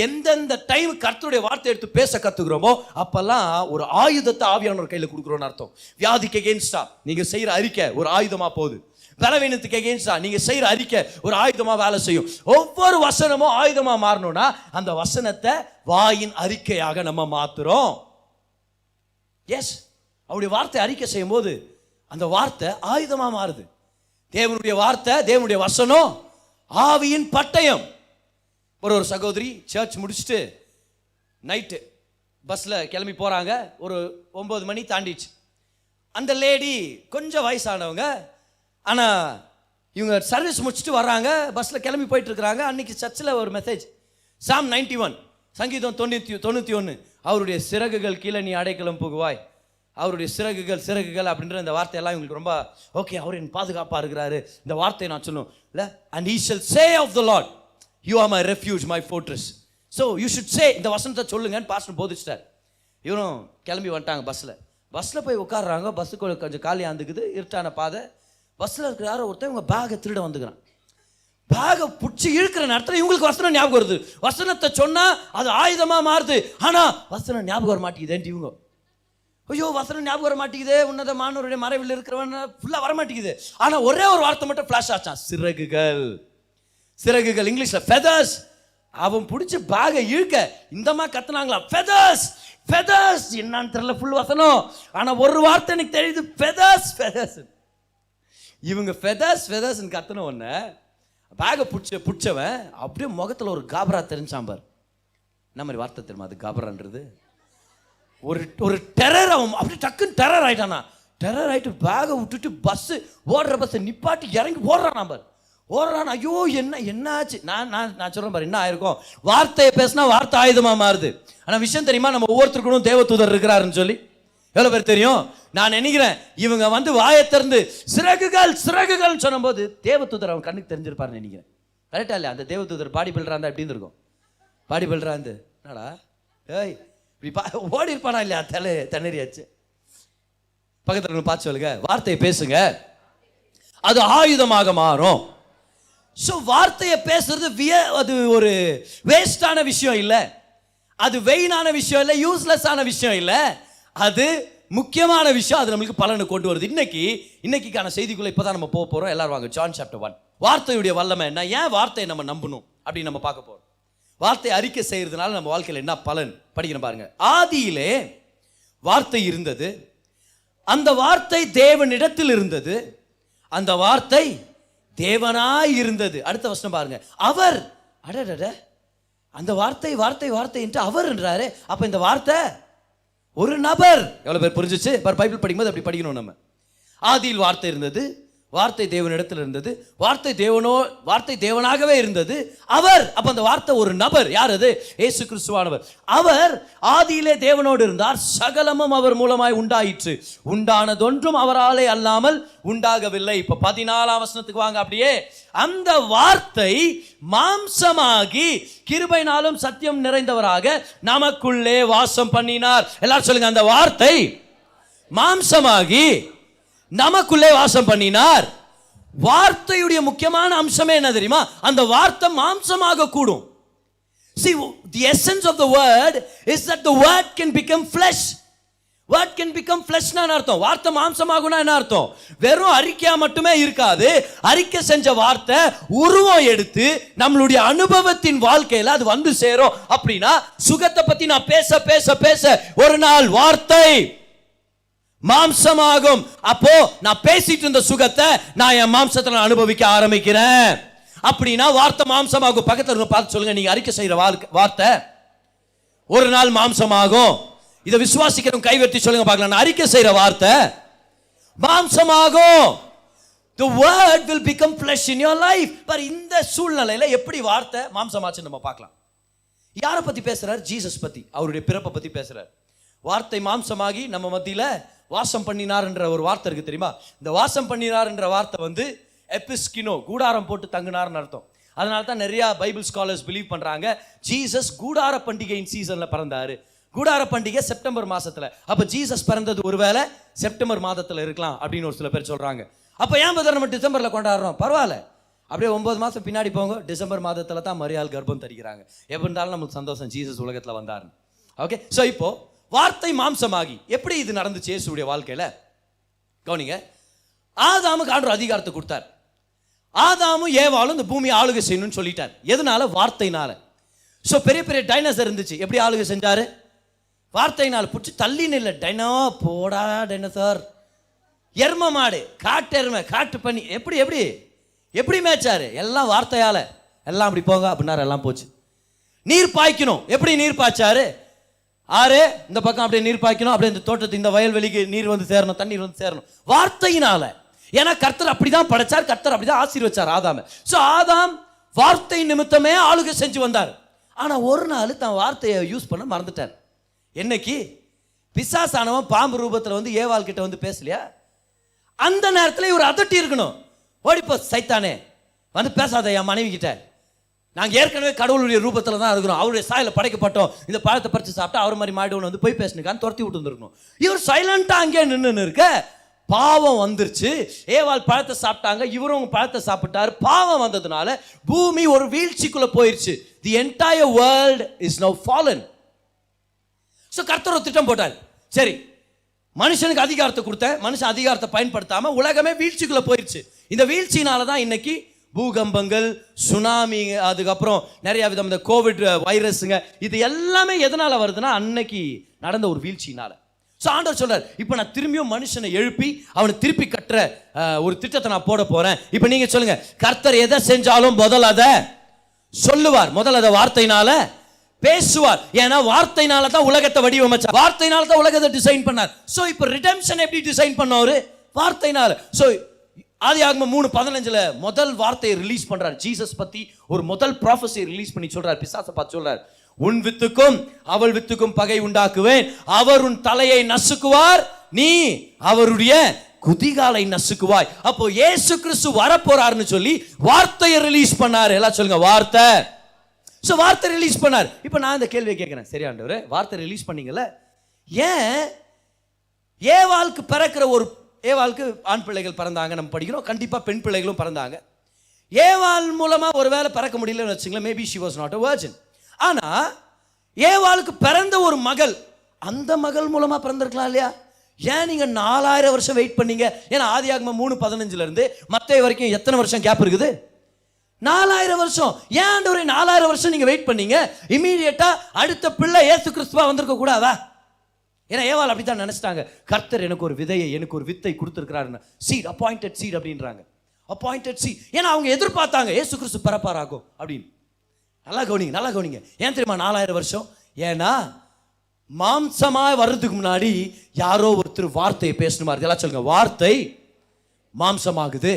எந்தெந்த டைம் கர்த்தருடைய வார்த்தை எடுத்து பேச கத்துக்கிறோமோ அப்பெல்லாம் ஒரு ஆயுதத்தை ஆவியானவர் கையில கொடுக்குறோம்னு அர்த்தம். வியாதிக்கு எகென்ஸ்டா நீங்க செய்யற அறிக்கை ஒரு ஆயுதமா போகுது. பலவீனத்துக்கு எகென்ஸ்டா நீங்க செய்யற அறிக்கை ஒரு ஆயுதமா வேலை செய்யும். ஒவ்வொரு வசனமும் ஆயுதமா மாறணும்னா அந்த வசனத்தை வாயின் அறிக்கையாக நம்ம மாத்துறோம். எஸ், அவருடைய வார்த்தை அறிக்கை செய்யும் போது அந்த வார்த்தை ஆயுதமா மாறுது. தேவனுடைய வார்த்தை, தேவனுடைய வசனம் ஆவியின் பட்டயம். ஒரு சகோதரி சர்ச் முடிச்சுட்டு நைட்டு பஸ்ல கிளம்பி போறாங்க. ஒரு 9 மணி தாண்டிச்சு. அந்த லேடி கொஞ்சம் வயசானவங்க, ஆனா இவங்க சர்வீஸ் முடிச்சுட்டு வர்றாங்க, பஸ்ல கிளம்பி போயிட்டு இருக்கிறாங்க. அன்னைக்கு சர்ச்சில் ஒரு மெசேஜ், சாம் 91, சங்கீதம் 91, அவருடைய சிறகுகள் கீழே நீ அடைக்கலம் புகுவாய். அவருடைய சிறகுகள் அப்படின்ற இந்த வார்த்தையெல்லாம் இவங்களுக்கு ரொம்ப ஓகே, அவர் என் பாதுகாப்பாக இருக்கிறாரு, இந்த வார்த்தையை நான் சொல்லணும் இல்லை. And he shall say of the Lord, you are my refuge, my fortress. So you should say, இந்த வசனத்தை சொல்லுங்கன்னு பாஸ்டர் போதிச்சிட்டார். இவரும் கிளம்பி வந்துட்டாங்க. பஸ்ஸில் போய் உட்காடுறாங்க. பஸ்ஸுக்கு கொஞ்சம் காலியாக இருந்துக்குது, இருட்டான பாதை. பஸ்ஸில் இருக்கிற யாரோ ஒருத்தர் இவங்க பேகை திருட வந்துக்கிறான். பேகை பிடிச்சி இழுக்கிற நேரத்தில் இவங்களுக்கு வசனம் ஞாபகம் வருது. வசனத்தை சொன்னால் அது ஆயுதமாக மாறுது. ஆனால் வசனம் ஞாபகம் வர மாட்டேங்குதுன்ட்டு இவங்க, ஐயோ வசனம் ஞாபகம் வர மாட்டேங்குது, உன்னதமானவருடைய மறைவில் இருக்கிறவன் ஃபுல்லாக வர மாட்டேங்குது. ஆனால் ஒரே ஒரு வார்த்தை மட்டும் ஃப்ளாஷ் ஆச்சான், சிறகுகள், இங்கிலீஷில் ஃபெதர்ஸ். அவன் பிடிச்சி பேகை இழுக்க இந்தமா கத்துனாங்களா, ஃபெதர்ஸ் என்னன்னு தெரியல, ஃபுல் வசனம். ஆனால் ஒரு வார்த்தை எனக்கு தெரியுது, ஃபெதர்ஸ். இவங்க ஃபெதர்ஸ் கத்துன உடனே பேகை பிடிச்சவன் அப்படியே முகத்தில் ஒரு காபரா தெரிஞ்சான் பார். என்ன மாதிரி வார்த்தை தெரியுமா அது காபரான்றது? ஒரு டெரர். அவன் அப்படியே டக்குன்னு டெரர் ஆயிட்டானா. டெரர் ஆகிட்டு பேகை விட்டுட்டு பஸ்ஸை நிப்பாட்டி இறங்கி ஓடுறான். ஐயோ என்ன ஆச்சு? நான் சொல்கிறேன் பாரு, என்ன ஆயிருக்கும். வார்த்தையை பேசினா வார்த்தை ஆயுதமாக மாறுது. ஆனால் விஷயம் தெரியுமா, நம்ம ஒவ்வொருத்தருக்கும் தேவதூதர் இருக்கிறாருன்னு சொல்லி எவ்வளோ பேர் தெரியும்? நான் நினைக்கிறேன் இவங்க வாயை திறந்து சிறகுகள் சொன்னும்போது தேவதூதர் அவன் கண்ணுக்கு தெரிஞ்சிருப்பாருன்னு நினைக்கிறேன். கரெக்டா இல்லையா? அந்த தேவதூதர் பாடி பில்டரா இருந்தா எப்படி இருக்கும்? பாடி பில்டரா இருந்து என்னடா ஏய் இப்படி ஓடி இருப்பானா இல்லையா? திணறியாச்சு. பக்கத்தில் பார்த்து சொல்லுங்க, வார்த்தையை பேசுங்க, அது ஆயுதமாக மாறும். ஸோ வார்த்தையை பேசுறது அது ஒரு வேஸ்டான விஷயம் இல்லை, அது வெயினான விஷயம் இல்லை, யூஸ்லெஸ்ஸான விஷயம் இல்லை, அது முக்கியமான விஷயம். அது நம்மளுக்கு பலனை கொண்டு வருது. இன்னைக்கான செய்திக்குள்ள இப்பதான் நம்ம போக போறோம். எல்லாரும் வாங்க, ஜான் சாப்டர் 1. வார்த்தையுடைய வல்லமை என்ன, ஏன் வார்த்தையை நம்ம நம்பணும் அப்படின்னு நம்ம பார்க்க போறோம். வார்த்தை அறிக்கை செய்யறதுனால நம்ம வாழ்க்கையில் என்ன பலன் படிக்கணும் பாருங்க. ஆதியிலே வார்த்தை இருந்தது, அந்த வார்த்தை தேவனிடத்தில் இருந்தது, அந்த வார்த்தை தேவனாய் இருந்தது. அடுத்த வசனம் பாருங்க, அவர் அந்த வார்த்தை என்று அவர் என்றாரு. அப்ப இந்த வார்த்தை ஒரு நபர். எவ்வளவு பேர் புரிஞ்சிச்சு? பைபிள் படிக்கும்போது அப்படி படிக்கணும் நம்ம. ஆதியில் வார்த்தை இருந்தது, வார்த்தை தேவனிடத்தில் இருந்தது, வார்த்தை தேவனாகவே இருந்தது, அவர். அப்ப அந்த வார்த்தை ஒரு நபர். யார் அது? இயேசு கிறிஸ்துவானவர். அவர் ஆதியிலே தேவனோடு இருந்தார், சகலமும் அவர் மூலமாய் உண்டாயிற்று, உண்டானதொன்றும் அவராலே அல்லாமல் உண்டாகவில்லை. இப்ப 14ஆம் வசனத்துக்கு வாங்க. அப்படியே அந்த வார்த்தை மாம்சமாகி கிருபையினாலும் சத்தியம் நிறைந்தவராக நமக்குள்ளே வாசம் பண்ணினார். எல்லாரும் சொல்லுங்க, அந்த வார்த்தை மாம்சமாகி நமக்குள்ளே வாசம் பண்ணினார். வார்த்தையுடைய முக்கியமான அம்சமே என்ன தெரியுமா? அந்த வார்த்தை மாம்சமாக கூடும். See, the essence of the word is that the word can become flesh. Word can become flesh னா என்ன அர்த்தம்? வார்த்தை மாம்சமாகும்னா என்ன அர்த்தம்? வெறும் அறிக்கையா மட்டுமே இருக்காது. அறிக்கை செஞ்ச வார்த்தை உருவம் எடுத்து நம்மளுடைய அனுபவத்தின் வாழ்க்கையில அது வந்து சேரும். அப்படின்னா சுகத்தை பத்தி நான் பேச ஒரு நாள் வார்த்தை மாம்சமாகும். அப்போ நான் பேசிட்டு இருந்த சுகத்தை நான் என் மாம்சத்துல அனுபவிக்க ஆரம்பிக்கிறேன். அப்படின்னா வார்த்தை மாம்சமாகும். பக்கத்துல பார்த்து சொல்லுங்க, நீங்க அறிக்கை செய்யற வார்த்தை ஒரு நாள் மாம்சமாகும். இதை விசுவாசிக்கிறவங்க கைவெட்டி சொல்லுங்க பார்க்கலாம், நான் அறிக்கை செய்யற வார்த்தை மாம்சமாகும். The word will become flesh in your life. Per இந்த சூழ்நிலையில எப்படி வார்த்தை மாம்சமாச்சுன்னு நம்ம பார்க்கலாம். யாரை பத்தி பேசுறார்? ஜீசஸ் பத்தி, அவருடைய பிறப்பை பத்தி பேசுறார். வார்த்தை மாம்சமாகி நம்ம மத்தியில வாசம் பண்ணினார் என்ற ஒரு வார்த்தை இருக்கு தெரியுமா? இந்த வாசம் பண்ணினார் என்ற வார்த்தை எபிஸ்கினோ, கூடாரம் போட்டு தங்கினார்னு அர்த்தம். அதனால தான் நிறைய பைபிள் ஸ்காலர்ஸ் பிலீவ் பண்றாங்க ஜீசஸ் கூடார பண்டிகையின் சீசன்ல பிறந்தாரு. கூடார பண்டிகை செப்டம்பர் மாசத்துல. அப்ப ஜீசஸ் பிறந்தது ஒருவேளை செப்டம்பர் மாதத்துல இருக்கலாம் அப்படின்னு ஒரு சில பேர் சொல்றாங்க. அப்ப ஏன் நம்ம டிசம்பர்ல கொண்டாடுறோம்? பரவாயில்ல, அப்படியே 9 மாதம் பின்னாடி போங்க, டிசம்பர் மாதத்தில் தான் மரியாள் கர்ப்பம் தரிக்கிறாங்க. எப்படி இருந்தாலும் நமக்கு சந்தோஷம், ஜீசஸ் உலகத்தில் வந்தாருன்னு. ஓகே, ஸோ இப்போ வார்த்தை மாம்சமாகி எப்படி இது நடந்துச்சு இயேசுடைய வாழ்க்கையில் கவனிங்க. ஆதாமுக்கு ஆண்டவர் அதிகாரத்தை கொடுத்தார். ஆதாமும் ஏவாளும் இந்த பூமியை ஆளுகை செய்யணும்னு சொல்லிட்டார். எதனால? வார்த்தையினால. ஸோ பெரிய பெரிய டைனோசர் இருந்துச்சு, எப்படி ஆளுகை செஞ்சாரு? வார்த்தையினால். பிடிச்சி தள்ளின்னு இல்லை, டைனோ போடா டைனோசர். எரும மாடு, காட்டு எருமை, காட்டு பண்ணி, எப்படி எப்படி எப்படி மேய்ச்சாரு? எல்லாம் வார்த்தையால. எல்லாம் அப்படி போங்க அப்படின்னாரு, எல்லாம் போச்சு. நீர் பாய்க்கணும், எப்படி நீர் பாய்ச்சாரு? ஆறு இந்த பக்கம் அப்படியே நீர் பாய்க்கணும், அப்படியே இந்த தோட்டத்துக்கு இந்த வயல்வெளிக்கு நீர் வந்து சேரணும், தண்ணீர் வந்து சேரணும், வார்த்தையினால. ஏன்னா கர்த்தர் அப்படிதான் படைச்சார், கர்த்தர் அப்படிதான் ஆசீர்வச்சார் ஆதாம. ஸோ ஆதாம் வார்த்தை நிமித்தமே ஆளுகை செஞ்சு வந்தார். ஆனா ஒரு நாள் தான் வார்த்தையை யூஸ் பண்ண மறந்துட்டார். என்னைக்கு பிசாசானவன் பாம்பு ரூபத்தில் வந்து ஏவாள் கிட்ட வந்து பேசலையா, அந்த நேரத்தில் இவர் அதட்டி இருக்கணும். ஓடிப்போ சைத்தானே, வந்து பேசாத என் மனைவி கிட்ட, நாங்கள் ஏற்கனவே கடவுளுடைய ரூபத்தில் தான் இருக்கிறோம், அவருடைய சாயல படைக்கப்பட்டோம், இந்த பழத்தை பறித்து சாப்பிட்டா அவர் மாதிரி மாடிவன் வந்து போய் பேசினுக்கான்னு துரத்தி விட்டு வந்துருக்கணும். இவர் சைலண்டாக அங்கேயே நின்று இருக்க. பாவம் வந்துருச்சு, ஏவாள் பழத்தை சாப்பிட்டாங்க, இவரும் பழத்தை சாப்பிட்டாரு. பாவம் வந்ததுனால பூமி ஒரு வீழ்ச்சிக்குள்ள போயிருச்சு. The entire world is now fallen. So கர்த்தர் ஒரு திட்டம் போட்டார். சரி, மனுஷனுக்கு அதிகாரத்தை கொடுத்த, மனுஷன் அதிகாரத்தை பயன்படுத்தாம உலகமே வீழ்ச்சிக்குள்ள போயிருச்சு. இந்த வீழ்ச்சினால தான் இன்னைக்கு பூகம்பங்கள், சுனாமி, அதுக்கப்புறம் நிறைய விதம் இந்த கோவிட் வைரஸுங்க, இது எல்லாமே எதனால வருதுன்னா அன்னைக்கு நடந்த ஒரு வீழ்ச்சினால. ஸோ ஆண்டவர் சொல்றார், இப்போ நான் திரும்பியும் மனுஷனை எழுப்பி அவனை திருப்பி கட்டுற ஒரு திட்டத்தை நான் போட போறேன். இப்போ நீங்க சொல்லுங்க, கர்த்தர் எதை செஞ்சாலும் முதல் அதை சொல்லுவார், முதல் அதை வார்த்தையினால பேசுவார். ஏன்னா வார்த்தையினால தான் உலகத்தை வடிவமைச்சார், வார்த்தையினால தான் உலகத்தை டிசைன் பண்ணார். ஸோ இப்போ ரிடெம்ஷன் எப்படி டிசைன் பண்ணாரு? வார்த்தையினால. ஸோ ஆதியாகமம் 3:15 முதல் வார்த்தையை ரிலீஸ் பண்றார். ஜீசஸ் பத்தி ஒரு முதல் ப்ராஃபஸியை ரிலீஸ் பண்ணி சொல்றார். பிசாசை பார்த்து சொல்றார், உன் வித்துக்கும் அவள் வித்துக்கும் பகை உண்டாக்குவேன், அவர் உன் தலையை நசுக்குவார், நீ அவருடைய குதிகாலை நசுக்குவாய். அப்போ இயேசு கிறிஸ்து வரப்போறாருன்னு சொல்லி வார்த்தையை ரிலீஸ் பண்ணாரு. எல்லாம் சொல்லுங்க, வார்த்தை. ஸோ வார்த்தை ரிலீஸ் பண்ணார். இப்போ நான் இந்த கேள்வியை கேட்கிறேன், சரி ஆண்டவரே, வார்த்தை ரிலீஸ் பண்ணீங்கல்ல, ஏன் ஏவாளுக்கு பிறக்கிற ஒரு ஏவாளுக்கு ஆண் பிள்ளைகள் பிறந்தாங்க, நம்ம படிக்கிறோம், கண்டிப்பாக பெண் பிள்ளைகளும் பிறந்தாங்க. ஏவாள் மூலமா ஒருவேளை பிறக்க முடியலன்னு வச்சுங்களேன், maybe she was not a virgin. ஆனா ஏவாளுக்கு பிறந்த ஒரு மகள், அந்த மகள் மூலமா பிறந்திருக்கலாம் இல்லையா? ஏன் நீங்க 4000 வருஷம் வெயிட் பண்ணீங்க? ஏன்னா ஆதியாகமம் 3:15 இருந்து மத்தேயு வரைக்கும் எத்தனை வருஷம் கேப் இருக்குது? 4000 வருஷம். ஏன் ஆண்டவரே 4000 வருஷம் நீங்க வெயிட் பண்ணீங்க? இமீடியட்டா அடுத்த பிள்ளை இயேசு கிறிஸ்துவா வந்திருக்க கூடாதா? ஏன்னா ஏவாள் அப்படித்தான் நினைச்சிட்டாங்க, கர்த்தர் எனக்கு ஒரு விதையை, எனக்கு ஒரு வித்தை கொடுத்துருக்கிறாருன்னு. சீட், அப்பாயிண்டட் சீட் அப்படின்றாங்க, அப்பாயிண்டட் சீட். ஏன்னா அவங்க எதிர்பார்த்தாங்க இயேசு கிறிஸ்து பிறப்பாராகும் அப்படின்னு. நல்லா கவனிங்க, நல்லா கவனிங்க. ஏன் தெரியுமா 4000 வருஷம்? ஏன்னா மாம்சமாய் வர்றதுக்கு முன்னாடி யாரோ ஒருத்தர் வார்த்தையை பேசணுமா? இதெல்லாம் சொல்லுங்க, வார்த்தை மாம்சமாகுது.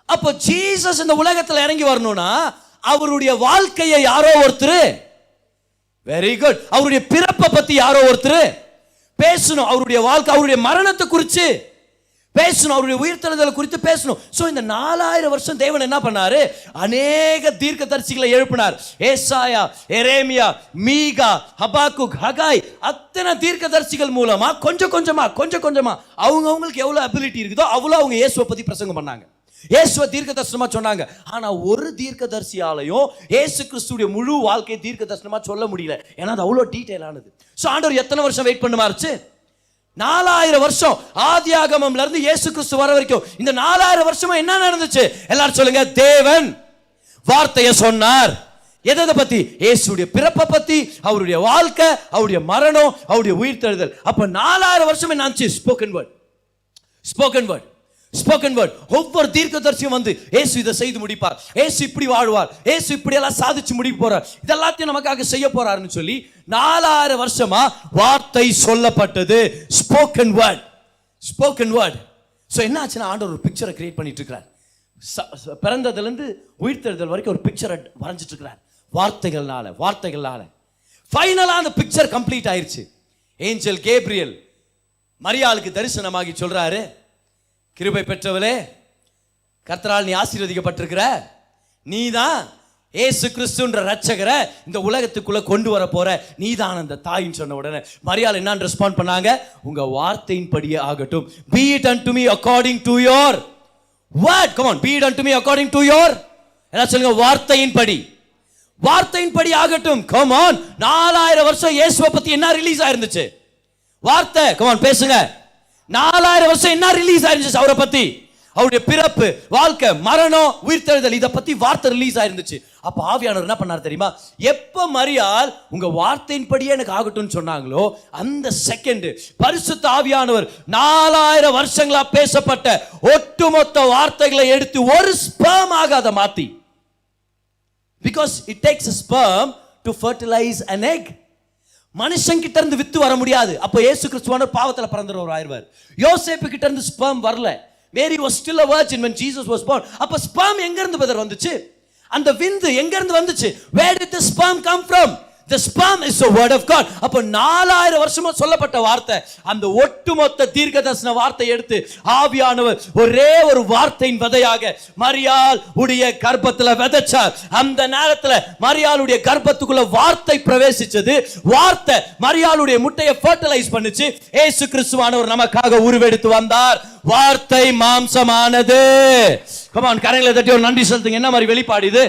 அப்போ ஜீசஸ் இந்த உலகத்தில் இறங்கி வரணும்னா அவருடைய வாழ்க்கையை யாரோ ஒருத்தர், வெரி குட், அவருடைய பிறப்பை பத்தி யாரோ ஒருத்தர் பேசணும், அவருடைய வாழ்க்கை, அவருடைய மரணத்தை குறித்து பேசணும், அவருடைய உயிர்த்தெழுதலை குறித்து பேசணும். ஸோ இந்த 4000 வருஷம் தேவன் என்ன பண்ணாரு? அநேக தீர்க்கதரிசிகளை எழுப்பினார். ஏசாயா, எரேமியா, மீகா, ஹபாக்குக், ஹகாய், அத்தனை தீர்க்கதரிசிகள் மூலமா கொஞ்சம் கொஞ்சமா அவங்களுக்கு எவ்வளவு அபிலிட்டி இருக்குதோ அவ்வளோ அவங்க இயேசுவை பத்தி பிரசங்கம் பண்ணாங்க, இயேசுவை தீர்க்கதரிசனமா சொன்னாங்க. ஆனா ஒரு தீர்க்கதரிசியாலையும் இயேசு கிறிஸ்துடைய முழு வாழ்க்கையை தீர்க்கதரிசனமா சொல்ல முடியல, ஏன்னா அது அவ்வளோ டீடைலானது. ஸோ ஆண்டவர் எத்தனை வருஷம் வெயிட் பண்ணுமாச்சு? 4000 வருஷம். ஆதியாகமம்ல இருந்து இயேசு கிறிஸ்து வர வரைக்கும் இந்த 4000 வருஷமா என்ன நடந்துச்சு? எல்லாரும் சொல்லுங்க, தேவன் வார்த்தையை சொன்னார். எதை பத்தி? இயேசுடைய பிறப்பை பத்தி, அவருடைய வாழ்க்கை, அவருடைய மரணம், அவருடைய உயிர்த்தெழுதல். அப்ப 4000 வருஷம் என்னாச்சு? Spoken word, spoken word, spoken word. ஒவ்வொரு தீர்க்கதரிசியும் வந்து இயேசு இதை செய்து முடிப்பார், இயேசு இப்படி வாழ்வார், இயேசு இப்படி எல்லாம் சாதிச்சு முடிக்க போறார், இதெல்லாத்தையும் நமக்காக செய்ய போறாருன்னு சொல்லி 4000 வருஷமா வார்த்தை சொல்லப்பட்டது. Spoken word, spoken word. So என்ன ஆச்சுன்னா ஆண்டவர் ஒரு பிக்சரை கிரியேட் பண்ணிட்டு இருக்கிறார். பிறந்ததுலேருந்து உயிர்த்தெழுதல் வரைக்கும் ஒரு பிக்சரை வரைஞ்சிட்டு இருக்கிறார் வார்த்தைகள்னால. ஃபைனலாக அந்த பிக்சர் கம்ப்ளீட் ஆயிருச்சு. ஏஞ்சல் கேப்ரியல் மரியாளுக்கு தரிசனமாகி சொல்றாரு, கிருபை பெற்றவளே, கர்த்தரால் நீ ஆசீர்வதிக்கப்பட்டிருக்கிற, நீ தான் ஏசு கிறிஸ்துன்ற ரட்சகரை இந்த உலகத்துக்குள்ள கொண்டு வர போற, நீ தான் அந்த தாயின்னு சொன்ன உடனே மரியாள் என்ன ரெஸ்பாண்ட் பண்ணாங்க? உங்க வார்த்தையின்படியே ஆகட்டும். Be it unto me according to your word. Come on, be it unto me according to your என்ன சொல்லுங்க? வார்த்தையின்படி. வார்த்தையின்படி ஆகட்டும். Come on. 4000 வருஷம் இயேசுவை பத்தி என்ன ரிலீஸ் ஆயிருந்துச்சு? வார்த்தை. கம் ஆன் பேசுங்க. 4000 வருஷம் என்ன ரிலீஸ் ஆயிருந்துச்சு அவரை பத்தி? அவருடைய பிறப்பு, வாழ்க்கை, மரணம், உயிர்த்தெழுதல், இதை பத்தி வார்த்தை ரிலீஸ் ஆயிருந்துச்சு. அப்ப ஆவியானவர் என்ன பண்ணார் தெரியுமா? எப்ப மரியாள் உங்க வார்த்தையின்படியே எனக்கு ஆகட்டும்னு சொன்னாங்களோ அந்த செகண்ட் பரிசுத்த ஆவியானவர் 4000 வருஷங்களா பேசப்பட்ட ஒட்டுமொத்த வார்த்தைகளை எடுத்து ஒரு ஸ்பெர்மாக அதை மாத்தி, because it takes a sperm to fertilize an egg. மனுஷன் கிட்ட இருந்து வித்து வர முடியாது. அப்ப இயேசு கிறிஸ்துவானவர் பாவத்துல பிறந்தவர் ஆயிருவார். யோசேப்பு கிட்ட இருந்து ஸ்பெர்ம் வரல. Mary was still a virgin when Jesus was born. அப்ப ஸ்பெர்ம் எங்க இருந்து பிரதர் வந்துச்சு? அந்த விந்து எங்க இருந்து வந்துச்சு? Where did the sperm come from? The sperm is the word of God. அப்ப 4000 வருஷமா சொல்லப்பட்ட வார்த்தை, அந்த ஒட்டுமொத்த தீர்க்கதரிசன வார்த்தை எடுத்து ஆவியானவர் ஒரே ஒரு வார்த்தையின் விதையாக மரியாள் உடைய கர்ப்பத்துல விதைச்சார். அந்த நேரத்துல மரியாளுடைய கர்ப்பத்துக்குள்ள வார்த்தை பிரவேசிச்சது. வார்த்தை மரியாளுடைய முட்டையை ஃபெர்டிலைஸ் பண்ணுச்சு. இயேசு கிறிஸ்துவானவர் நமக்காக உருவெடுத்து வந்தார். வார்த்தை மாம்சமானது. கம் ஆன், கரங்களை தட்டி ஒரு நன்றி செலுத்துங்க. என்ன மாதிரி வெளிப்பாடு இது?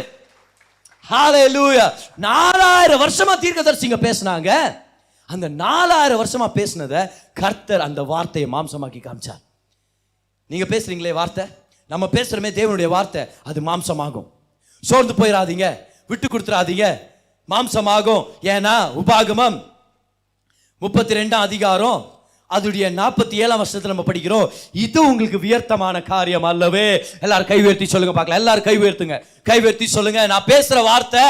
ஹalleluya. 4000 வருஷமா தீர்க்கதரிசிங்க பேசினாங்க. அந்த 4000 வருஷமா பேசினத கர்த்தர் அந்த வார்த்தையை மாம்சமாக்கி காமிச்சார். நீங்க பேசுறீங்களே வார்த்தை, நம்ம பேசுறமே தேவனுடைய வார்த்தை, அது மாம்சமாகும். சோர்ந்து போயிடாதீங்க, விட்டு கொடுத்துறாதீங்க, மாம்சமாகும். ஏன்னா உபாகமம் 32 அதிகாரம் அதுடைய 47 வருஷத்துல நம்ம படிக்கிறோம், இது உங்களுக்கு வியர்த்தமான காரியம் அல்லவே. எல்லாரும் கை உயர்த்தி சொல்லுங்க பார்க்கலாம். எல்லாரும் கை உயர்த்துங்க, கை உயர்த்தி சொல்லுங்க. நான் பேசுற வார்த்தை,